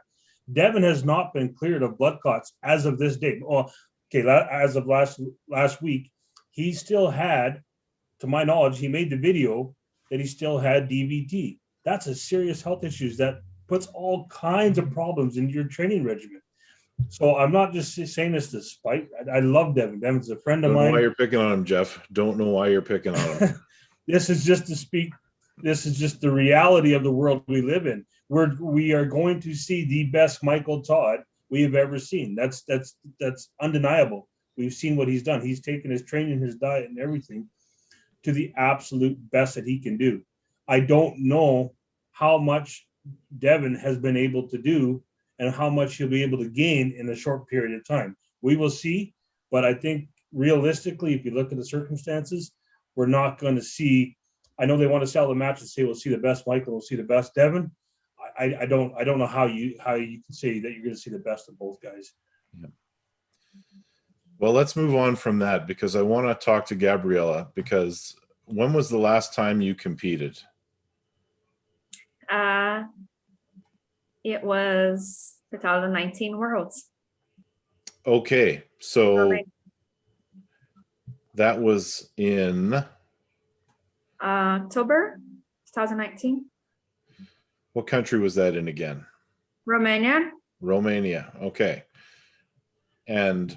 Devin has not been cleared of blood clots as of this date. Well, okay, as of last week, he still had, to my knowledge, he made the video that he still had DVT. That's a serious health issue that puts all kinds of problems into your training regimen. So I'm not just saying this to spite. I love Devin. Devin's a friend of mine.
Don't know why you're picking on him, Jeff. Don't know why you're picking on him.
This is just to speak This is just the reality of the world we live in. We are going to see the best Michael Todd we have ever seen. That's undeniable. We've seen what he's done. He's taken his training, his diet, and everything to the absolute best that he can do. I don't know how much Devin has been able to do and how much he'll be able to gain in a short period of time. We will see, but I think realistically, if you look at the circumstances, we're not going to see. I know they want to sell the match and say we'll see the best Michael, we'll see the best Devin. I don't know how you can say that you're going to see the best of both guys.
Yeah. Well, let's move on from that because I want to talk to Gabriela, because when was the last time you competed?
It was 2019 Worlds.
Okay, so that was in
October 2019.
What country was that in again?
Romania.
Romania. Okay. And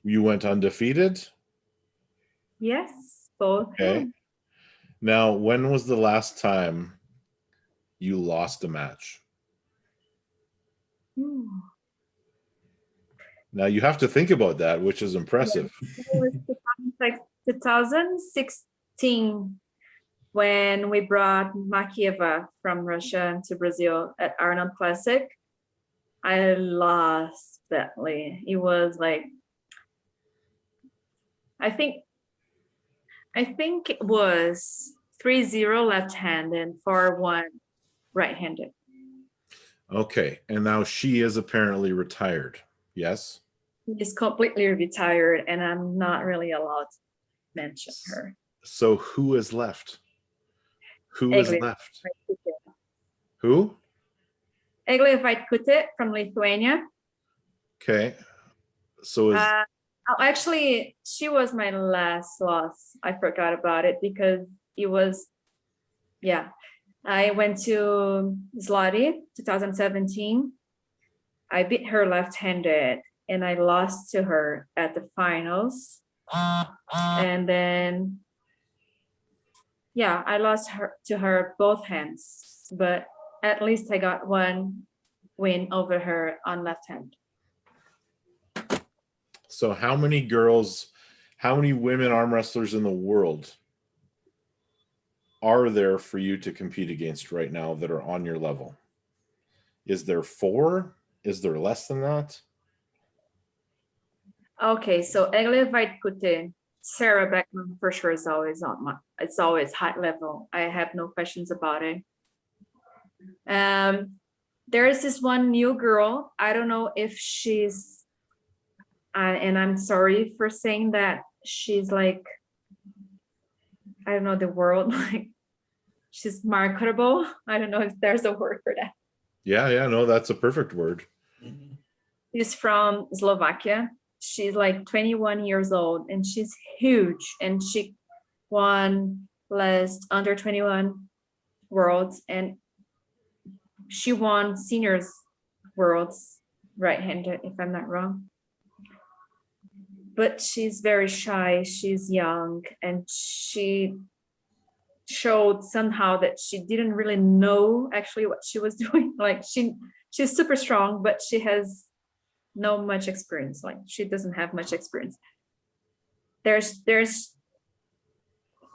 you went undefeated?
Yes, both.
Okay. Now, when was the last time you lost a match? Now you have to think about that, which is impressive.
It was 2016 when we brought Makieva from Russia to Brazil at Arnold Classic. I lost badly. It was like, I think it was 3-0 left-handed and 4-1 right-handed.
Okay, and now she is apparently retired. Yes?
She's completely retired, and I'm not really allowed to mention her.
So who is left? Who is left? Who?
Eglė Vaitkutė from Lithuania.
Okay. So is
actually, she was my last loss. I forgot about it because it was, yeah. I went to Zlati 2017. I beat her left-handed and I lost to her at the finals. And then, yeah, I lost to her both hands, but at least I got one win over her on left hand.
So how many women arm wrestlers in the world are there for you to compete against right now that are on your level? Is there 4? Is there less than that?
Okay, so Eglė Vaitkutė, Sarah Beckman for sure is always it's always high level. I have no questions about it. There is this one new girl. I don't know if she's, and I'm sorry for saying that, she's like, I don't know the word, like she's marketable. I don't know if there's a word for that.
Yeah, no, that's a perfect word.
She's from Slovakia. She's like 21 years old and she's huge, and she won last under 21 worlds, and she won seniors worlds right-handed, if I'm not wrong. But she's very shy, she's young, and she showed somehow that she didn't really know actually what she was doing. Like she's super strong, but she has no much experience. Like she doesn't have much experience.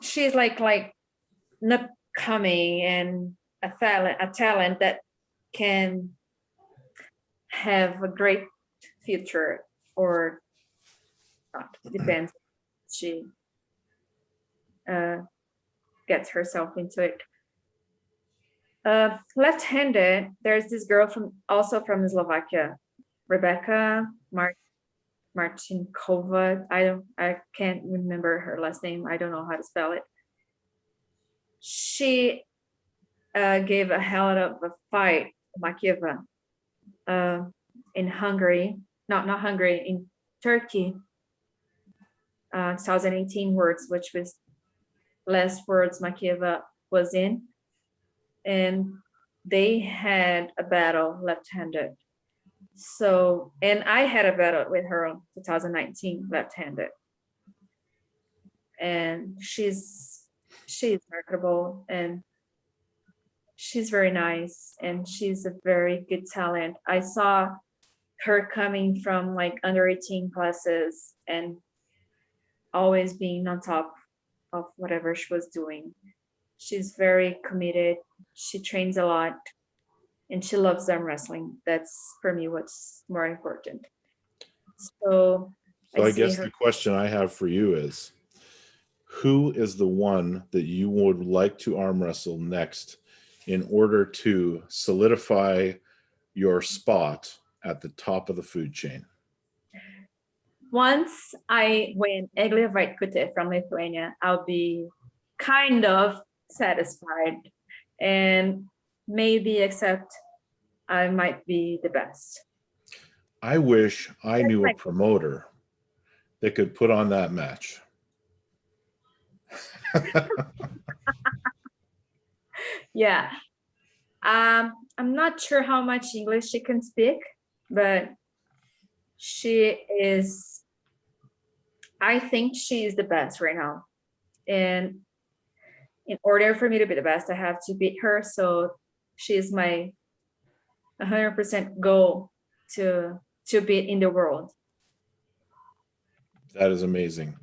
She's like not coming and a talent that can have a great future or not. Depends. She gets herself into it. Left-handed, there's this girl also from Slovakia, Rebecca Marcinkova. I can't remember her last name. I don't know how to spell it. She gave a hell of a fight, Makieva, in Hungary. Not Hungary, in Turkey. 2018 Worlds, which was last Worlds Makieva was in, and they had a battle left-handed. So, and I had a battle with her in 2019 left-handed, and she's marketable, and she's very nice and she's a very good talent. I saw her coming from like under 18 classes and always being on top of whatever she was doing. She's very committed. She trains a lot and she loves arm wrestling. That's for me what's more important. So
I guess the question I have for you is, who is the one that you would like to arm wrestle next in order to solidify your spot at the top of the food chain?
Once I win Eglė Vaitkutė from Lithuania, I'll be kind of satisfied and maybe accept I might be the best.
I wish I knew a promoter that could put on that match.
Yeah. I'm not sure how much English she can speak, but I think she is the best right now. And in order for me to be the best, I have to beat her. So she is my 100% goal to beat in the world.
That is amazing.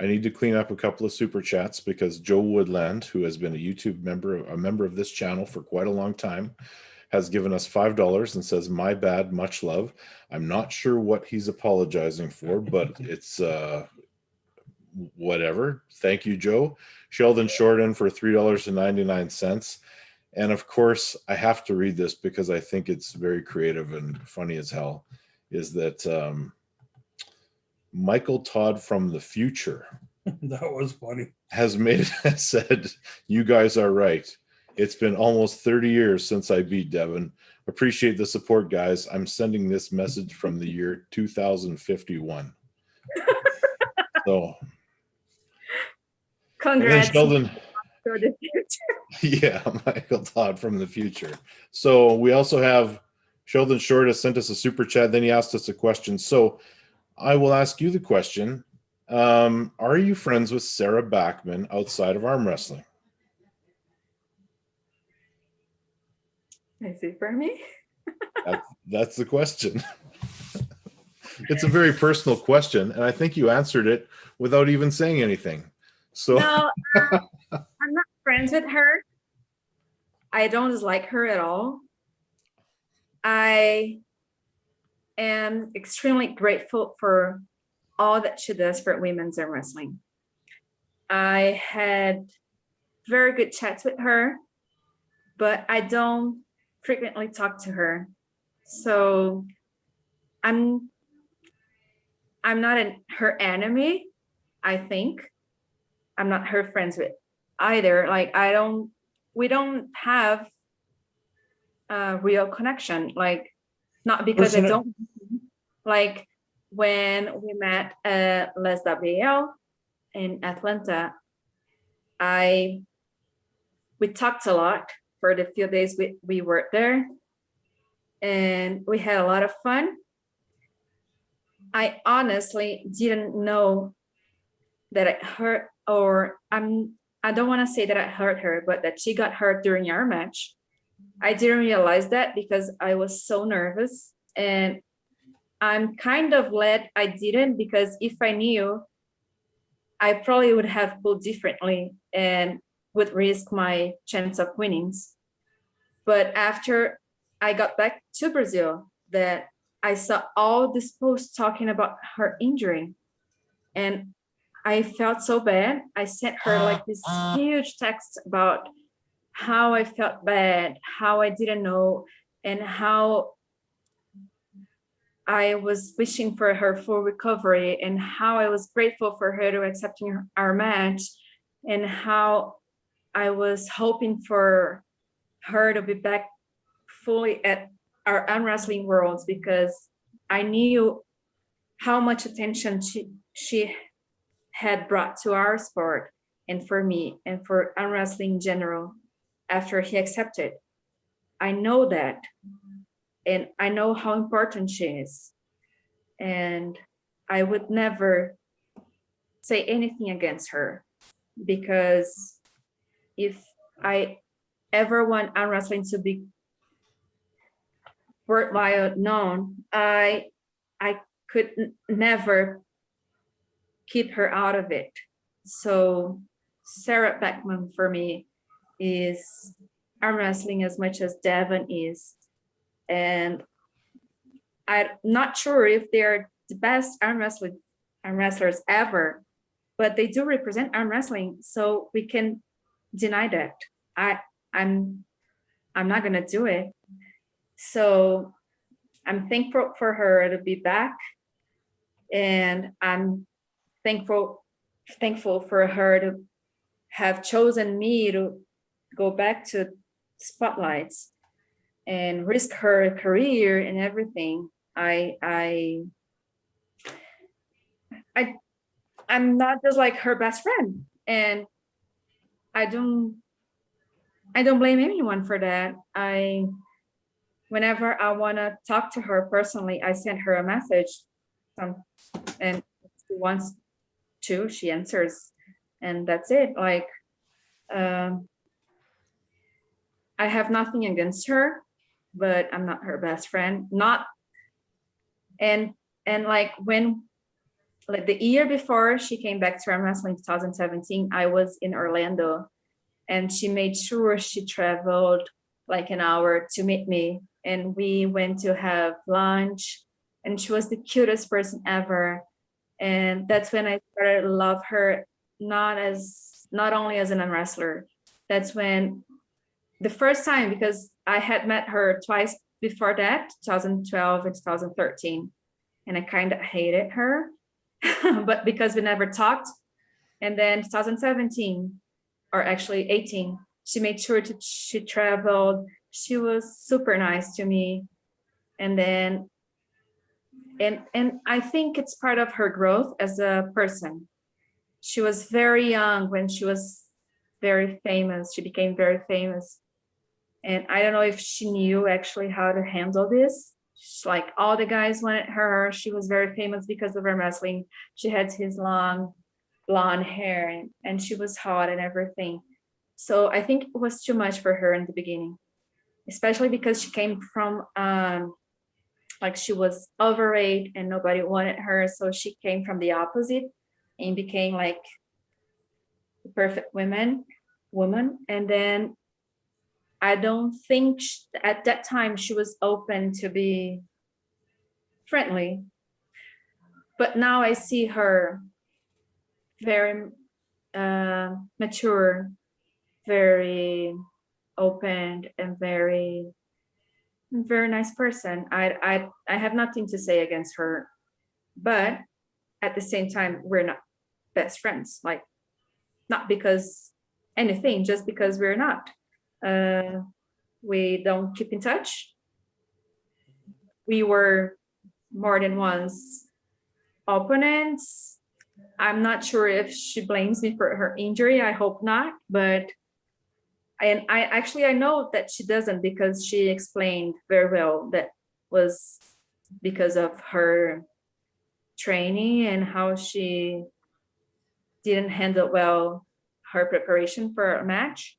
I need to clean up a couple of super chats because Joe Woodland, who has been a YouTube member, a member of this channel for quite a long time, has given us $5 and says, "My bad, much love." I'm not sure what he's apologizing for, but it's whatever. Thank you, Joe. Sheldon Shorten for $3.99. And of course, I have to read this because I think it's very creative and funny as hell, is that Michael Todd from the future
that was funny,
has made it said, "You guys are right. It's been almost 30 years since I beat Devin. Appreciate the support, guys. I'm sending this message from the year 2051. So,
congrats.
Sheldon,
for the future.
yeah, Michael Todd from the future. So we also have Sheldon Short has sent us a super chat. Then he asked us a question. So I will ask you the question. Are you friends with Sarah Backman outside of arm wrestling?
Is it for me?
That's the question. It's a very personal question, and I think you answered it without even saying anything. So
No, I'm not friends with her. I don't dislike her at all. I am extremely grateful for all that she does for women's arm wrestling. I had very good chats with her, but I don't frequently talk to her. So I'm not her enemy, I think. I'm not her friends with either. Like we don't have a real connection. Like not because I don't like when we met at UAWL in Atlanta, we talked a lot for the few days we were there, and we had a lot of fun. I honestly didn't know that it hurt, or I don't want to say that I hurt her, but that she got hurt during our match. I didn't realize that because I was so nervous, and I'm kind of glad I didn't, because if I knew, I probably would have pulled differently and would risk my chance of winnings. But after I got back to Brazil, that I saw all these posts talking about her injury, and I felt so bad. I sent her like this huge text about how I felt bad, how I didn't know, and how I was wishing for her full recovery, and how I was grateful for her to accepting our match, and how I was hoping for her to be back fully at our arm wrestling worlds, because I knew how much attention she had brought to our sport and for me and for arm wrestling in general after he accepted. I know that, and I know how important she is, and I would never say anything against her, because if I ever want arm wrestling to be worldwide known, I could never keep her out of it. So Sarah Beckman for me is arm wrestling as much as Devon is. And I'm not sure if they're the best arm wrestlers ever, but they do represent arm wrestling. So we can deny that. I'm not gonna do it. So I'm thankful for her to be back, and I'm thankful for her to have chosen me to go back to spotlights and risk her career and everything. I'm not just like her best friend, and I don't blame anyone for that. Whenever I want to talk to her personally, I send her a message, and she wants to, she answers, and that's it. Like, I have nothing against her, but I'm not her best friend. And like when, like the year before she came back to arm wrestling, 2017, I was in Orlando, and she made sure she traveled like an hour to meet me, and we went to have lunch, and she was the cutest person ever. And that's when I started to love her, not only as an arm wrestler. That's when the first time, because I had met her twice before that, 2012 and 2013, and I kind of hated her, but because we never talked. And then 2017, or actually 18, she made sure she traveled. She was super nice to me. And then, and I think it's part of her growth as a person. She was very young when she was very famous. She became very famous. And I don't know if she knew actually how to handle this. Like all the guys wanted her. She was very famous because of her wrestling. She had his long blonde hair, and she was hot and everything. So I think it was too much for her in the beginning, especially because she came from like she was overweight and nobody wanted her. So she came from the opposite and became like the perfect woman. And then I don't think at that time she was open to be friendly. But now I see her very mature, very open, and very nice person. I have nothing to say against her, but at the same time, we're not best friends. Like, not because anything, just because we're not. We don't keep in touch. We were more than once opponents. I'm not sure if she blames me for her injury. I hope not, but I know that she doesn't, because she explained very well that was because of her training and how she didn't handle well her preparation for a match.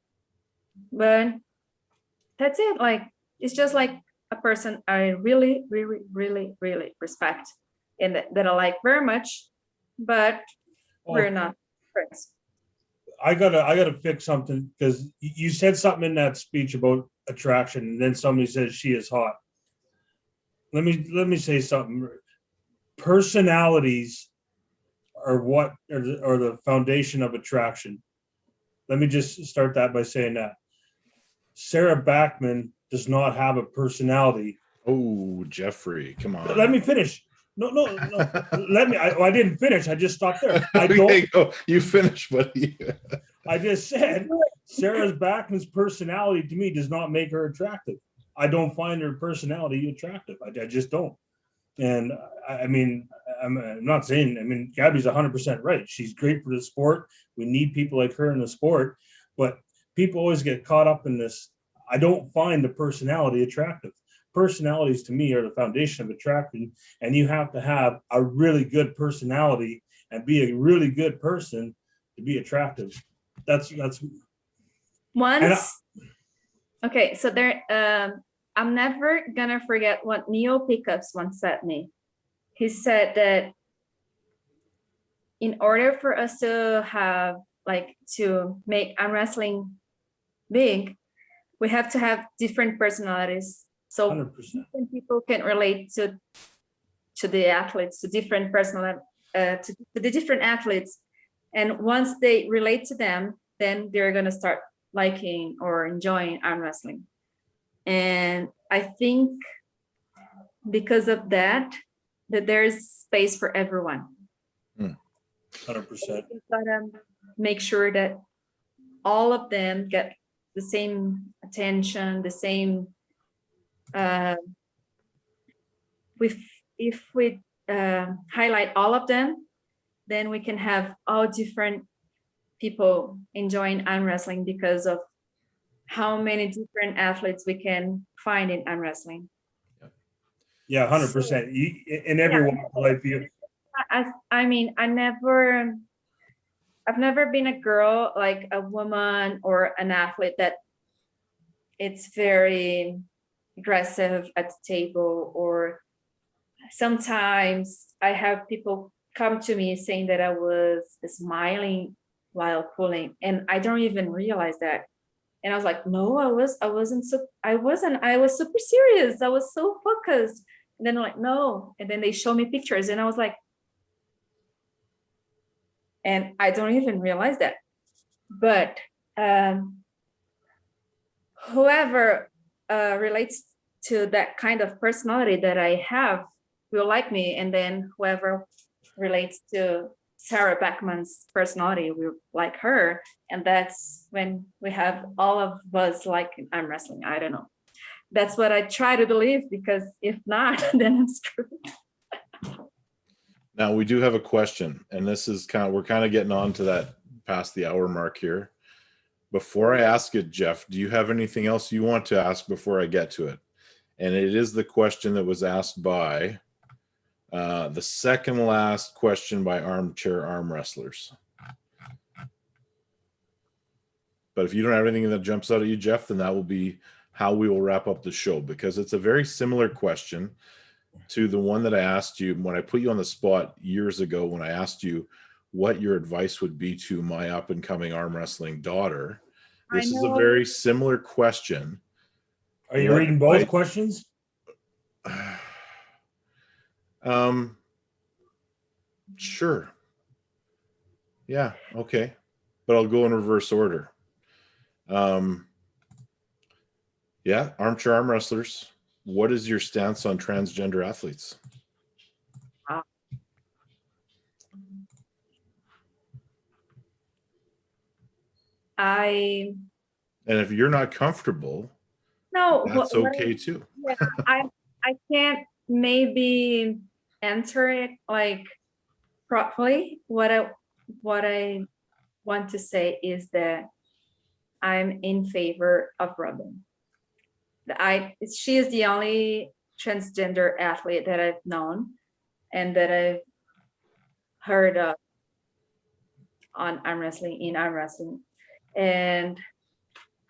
But that's it. Like, it's just like a person I really, really, really, really respect and that I like very much, but we're not friends.
I gotta fix something, because you said something in that speech about attraction, and then somebody says she is hot. Let me say something. Personalities are what are the foundation of attraction. Let me just start that by saying that Sarah Backman does not have a personality.
Oh, Jeffrey, come on.
Let me finish. No. Let me. I didn't finish. I just stopped there. I don't.
Go. You finished, buddy.
I just said Sarah Backman's personality to me does not make her attractive. I don't find her personality attractive. I just don't. And I mean, I'm not saying. I mean, Gabby's 100% right. She's great for the sport. We need people like her in the sport, but people always get caught up in this. I don't find the personality attractive. Personalities to me are the foundation of attraction, and you have to have a really good personality and be a really good person to be attractive. That's
once Okay, so there, I'm never gonna forget what Neo Pickups once said me. He said that in order for us to have, like, to make arm wrestling big, we have to have different personalities. So
100%.
different people can relate to the athletes, to different personal, to the different athletes. And once they relate to them, then they're gonna start liking or enjoying arm wrestling. And I think because of that, that there's space for everyone.
100%.
You gotta make sure that all of them get the same attention, the same. If we highlight all of them, then we can have all different people enjoying arm wrestling because of how many different athletes we can find in arm wrestling.
Yeah, 100%. In every walk of life,
I mean, I've never been a girl, like a woman or an athlete that it's very aggressive at the table, or sometimes I have people come to me saying that I was smiling while pulling, and I don't even realize that. And I was like, no, I was super serious. I was so focused. And then I'm like, no. And then they show me pictures, and I was like, and I don't even realize that. But whoever relates to that kind of personality that I have will like me. And then whoever relates to Sarah Beckman's personality will like her. And that's when we have all of us like arm wrestling. I don't know. That's what I try to believe, because if not, then I'm screwed.
Now we do have a question, and this is we're kind of getting on to that past the hour mark here. Before I ask it, Jeff, do you have anything else you want to ask before I get to it? And it is the question that was asked by the second last question by Armchair Arm Wrestlers. But if you don't have anything that jumps out at you, Jeff, then that will be how we will wrap up the show, because it's a very similar question to the one that I asked you when I put you on the spot years ago, when I asked you what your advice would be to my up and coming arm wrestling daughter. This is a very similar question.
Are you reading both questions?
Sure. Yeah. Okay. But I'll go in reverse order. Yeah. Armchair Arm Wrestlers. What is your stance on transgender athletes? And if you're not comfortable, that's okay too.
Yeah, I can't maybe answer it like properly. What I want to say is that I'm in favor of Robin. She is the only transgender athlete that I've known and that I've heard of in arm wrestling. And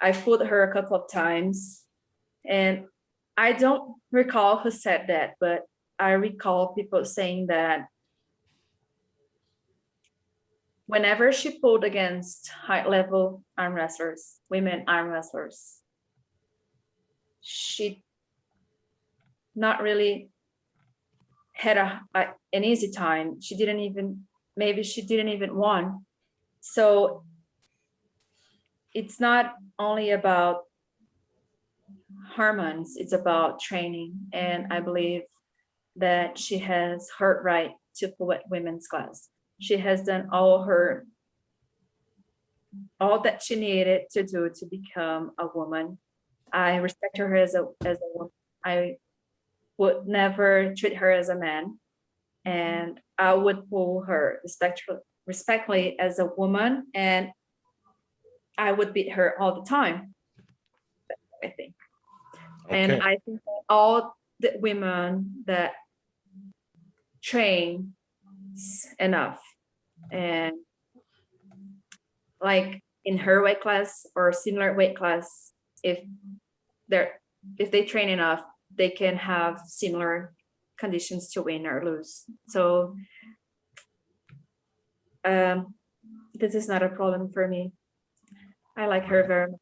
I fought her a couple of times, and I don't recall who said that, but I recall people saying that whenever she pulled against high-level arm wrestlers, women arm wrestlers, she not really had an easy time. Maybe she didn't even won. So it's not only about hormones, it's about training. And I believe that she has her right to pull at women's class. She has done all that she needed to do to become a woman. I respect her as a woman. I would never treat her as a man, and I would pull her respectfully as a woman, and I would beat her all the time, I think. Okay. And I think that all the women that train enough and like in her weight class or similar weight class if they train enough, they can have similar conditions to win or lose. So this is not a problem for me. I like her very much.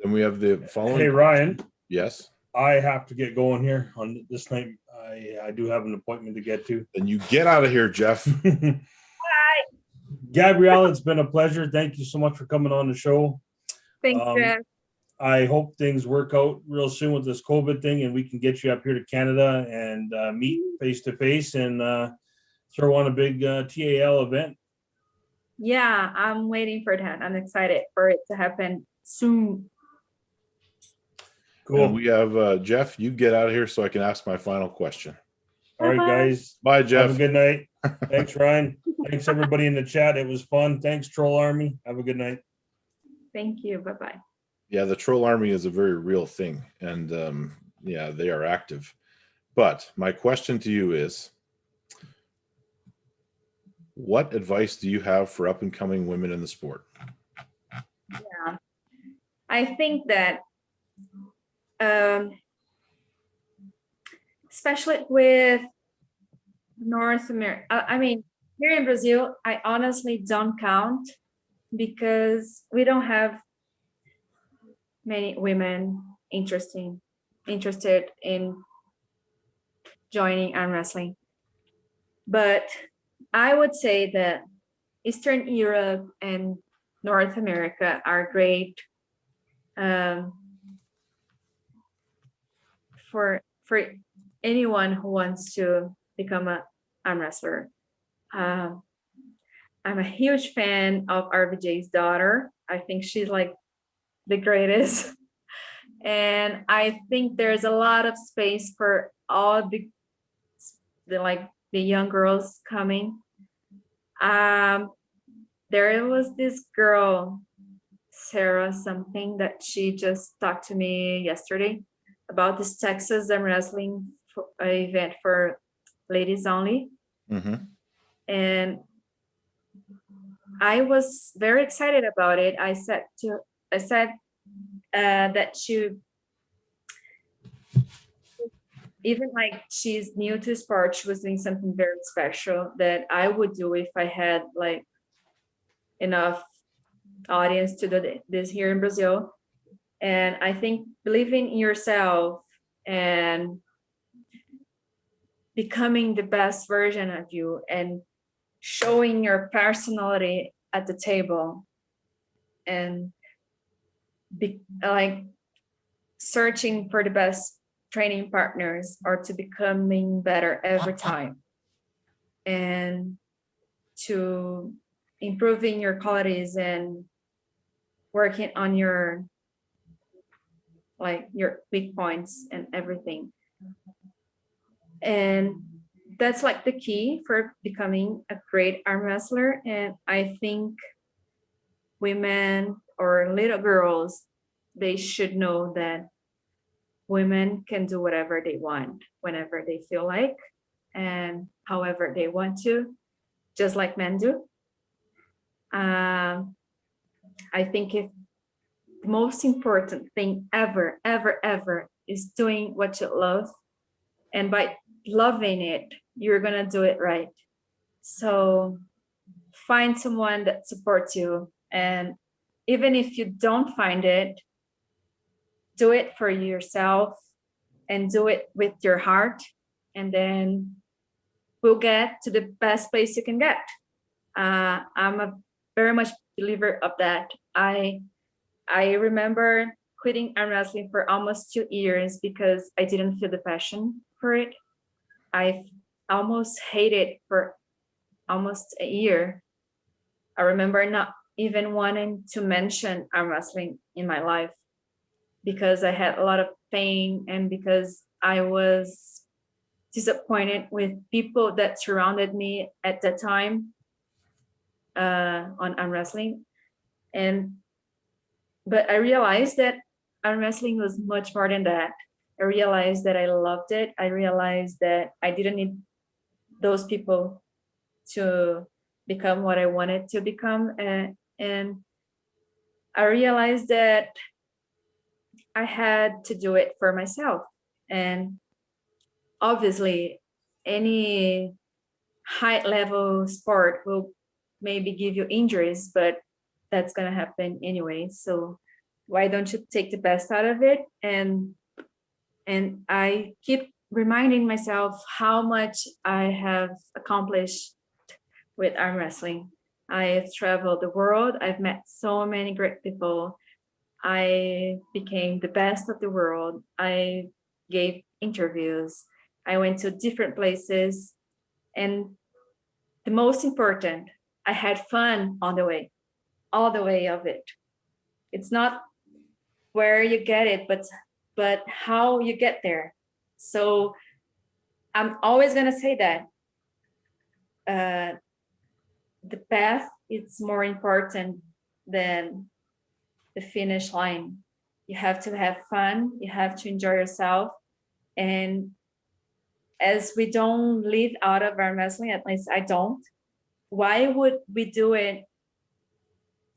Then we have the following.
Hey, Ryan.
Yes.
I have to get going here on this night. I do have an appointment to get to.
Then you get out of here, Jeff.
Bye.
Gabriela, it's been a pleasure. Thank you so much for coming on the show.
Thanks, Jeff.
I hope things work out real soon with this COVID thing, and we can get you up here to Canada and meet face to face and throw on a big TAL event.
Yeah, I'm waiting for that. I'm excited for it to happen soon.
Cool.
And we have Jeff. You get out of here so I can ask my final question.
All right, guys.
Bye, Jeff.
Have a good night. Thanks, Ryan. Thanks, everybody in the chat. It was fun. Thanks, Troll Army. Have a good night.
Thank you. Bye-bye.
Yeah, the Troll Army is a very real thing. And yeah, they are active. But my question to you is, what advice do you have for up-and-coming women in the sport?
Yeah, I think that especially with North America, I mean, here in Brazil, I honestly don't count because we don't have many women interested in joining arm wrestling. But I would say that Eastern Europe and North America are great for anyone who wants to become an arm wrestler. I'm a huge fan of RVJ's daughter. I think she's like the greatest. And I think there's a lot of space for all the young girls coming. There was this girl, Sarah something, that she just talked to me yesterday about this Texas arm wrestling event for ladies only.
Mm-hmm.
And I was very excited about it. I said that even like she's new to sport, she was doing something very special that I would do if I had like enough audience to do this here in Brazil. And I think believing in yourself and becoming the best version of you and showing your personality at the table and searching for the best training partners or to becoming better every time and to improving your qualities and working on your weak points and everything. And that's like the key for becoming a great arm wrestler. And I think women or little girls, they should know that women can do whatever they want, whenever they feel like, and however they want to, just like men do. I think if the most important thing ever is doing what you love, and by loving it, you're gonna do it right. So find someone that supports you, and even if you don't find it, do it for yourself and do it with your heart, and then we'll get to the best place you can get. I'm a very much believer of that. I remember quitting arm wrestling for almost 2 years because I didn't feel the passion for it. I almost hated it for almost a year. I remember not even wanting to mention arm wrestling in my life because I had a lot of pain and because I was disappointed with people that surrounded me at that time on arm wrestling. But I realized that arm wrestling was much more than that. I realized that I loved it. I realized that I didn't need those people to become what I wanted to become. And I realized that I had to do it for myself. And obviously, any high level sport will maybe give you injuries, but that's going to happen anyway. So why don't you take the best out of it? And I keep reminding myself how much I have accomplished with arm wrestling. I've traveled the world. I've met so many great people. I became the best of the world. I gave interviews. I went to different places. And the most important, I had fun on the way, all the way of it. It's not where you get it, but how you get there. So I'm always going to say that the path is more important than the finish line. You have to have fun. You have to enjoy yourself. And as we don't live out of arm wrestling, at least I don't, why would we do it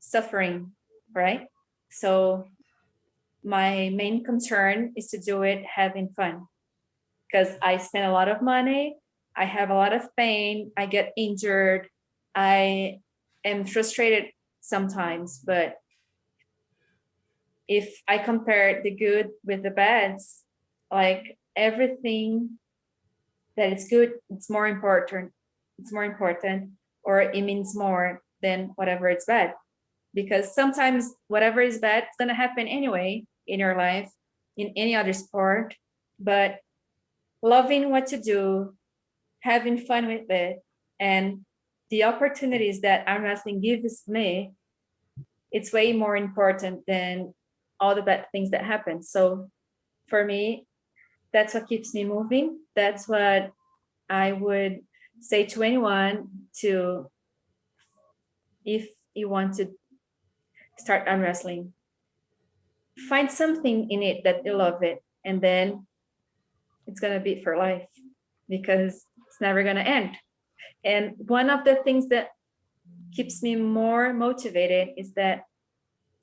suffering, right? So my main concern is to do it having fun, because I spend a lot of money, I have a lot of pain, I get injured, I am frustrated sometimes, but if I compare the good with the bads, like everything that is good, it's more important, or it means more than whatever is bad. Because sometimes whatever is bad is going to happen anyway in your life, in any other sport. But loving what you do, having fun with it, and the opportunities that arm wrestling gives me, it's way more important than all the bad things that happen. So for me, that's what keeps me moving. That's what I would say to anyone to, if you want to start arm wrestling, find something in it that you love it, and then it's going to be for life, because it's never going to end. And one of the things that keeps me more motivated is that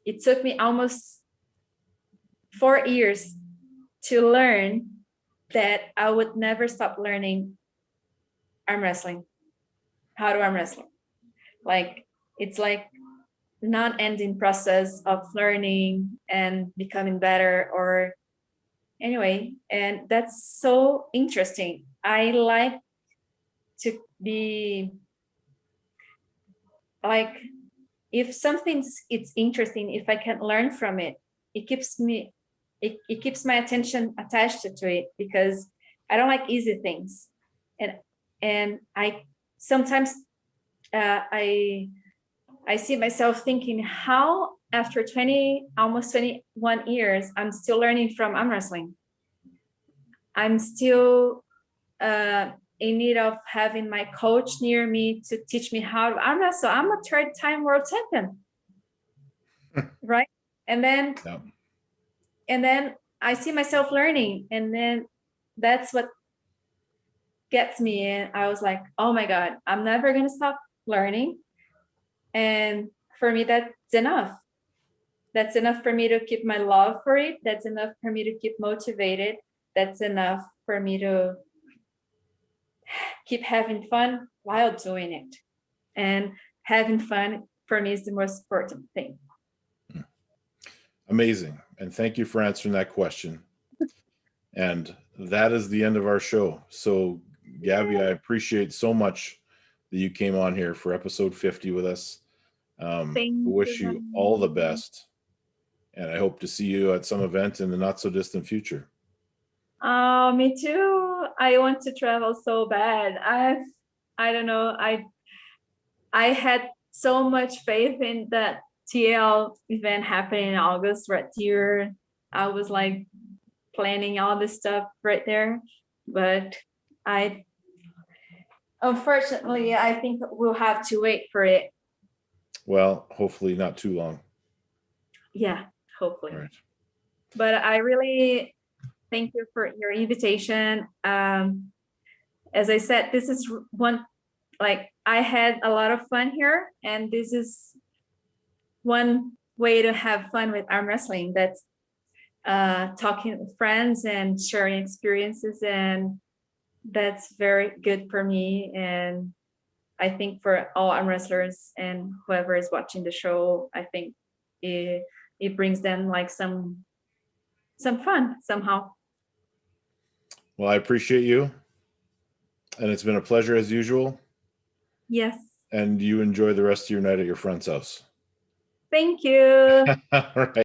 it took me almost 4 years to learn that I would never stop learning arm wrestling, how to arm wrestle. Like, it's like non-ending process of learning and becoming better, or anyway, and that's so interesting. I like to be like, if something's it's interesting, if I can learn from it, it keeps me, it keeps my attention attached to it, because I don't like easy things. And I sometimes I see myself thinking, how after almost 21 years, I'm still learning from arm wrestling. I'm still in need of having my coach near me to teach me how to arm wrestle. I'm a 3rd-time world champion, right? And then,
Yep.
and then I see myself learning, and then that's what gets me in. I was like, oh my God, I'm never going to stop learning. And for me, that's enough. That's enough for me to keep my love for it. That's enough for me to keep motivated. That's enough for me to keep having fun while doing it. And having fun for me is the most important thing.
Amazing. And thank you for answering that question. And that is the end of our show. So, Gabby, I appreciate so much that you came on here for episode 50 with us. Wish you all the best. And I hope to see you at some event in the not so distant future.
Oh, me too. I want to travel so bad. I don't know. I had so much faith in that TL event happening in August right here. I was like planning all this stuff right there, but unfortunately, I think we'll have to wait for it.
Well, hopefully not too long.
Yeah, hopefully.
All right.
But I really thank you for your invitation. As I said, this is one, like, I had a lot of fun here, and this is one way to have fun with arm wrestling. talking with friends and sharing experiences, and that's very good for me. And I think for all arm wrestlers and whoever is watching the show, I think it brings them like some fun somehow.
Well, I appreciate you, and it's been a pleasure as usual.
Yes.
And you enjoy the rest of your night at your friend's house.
Thank you.
All right.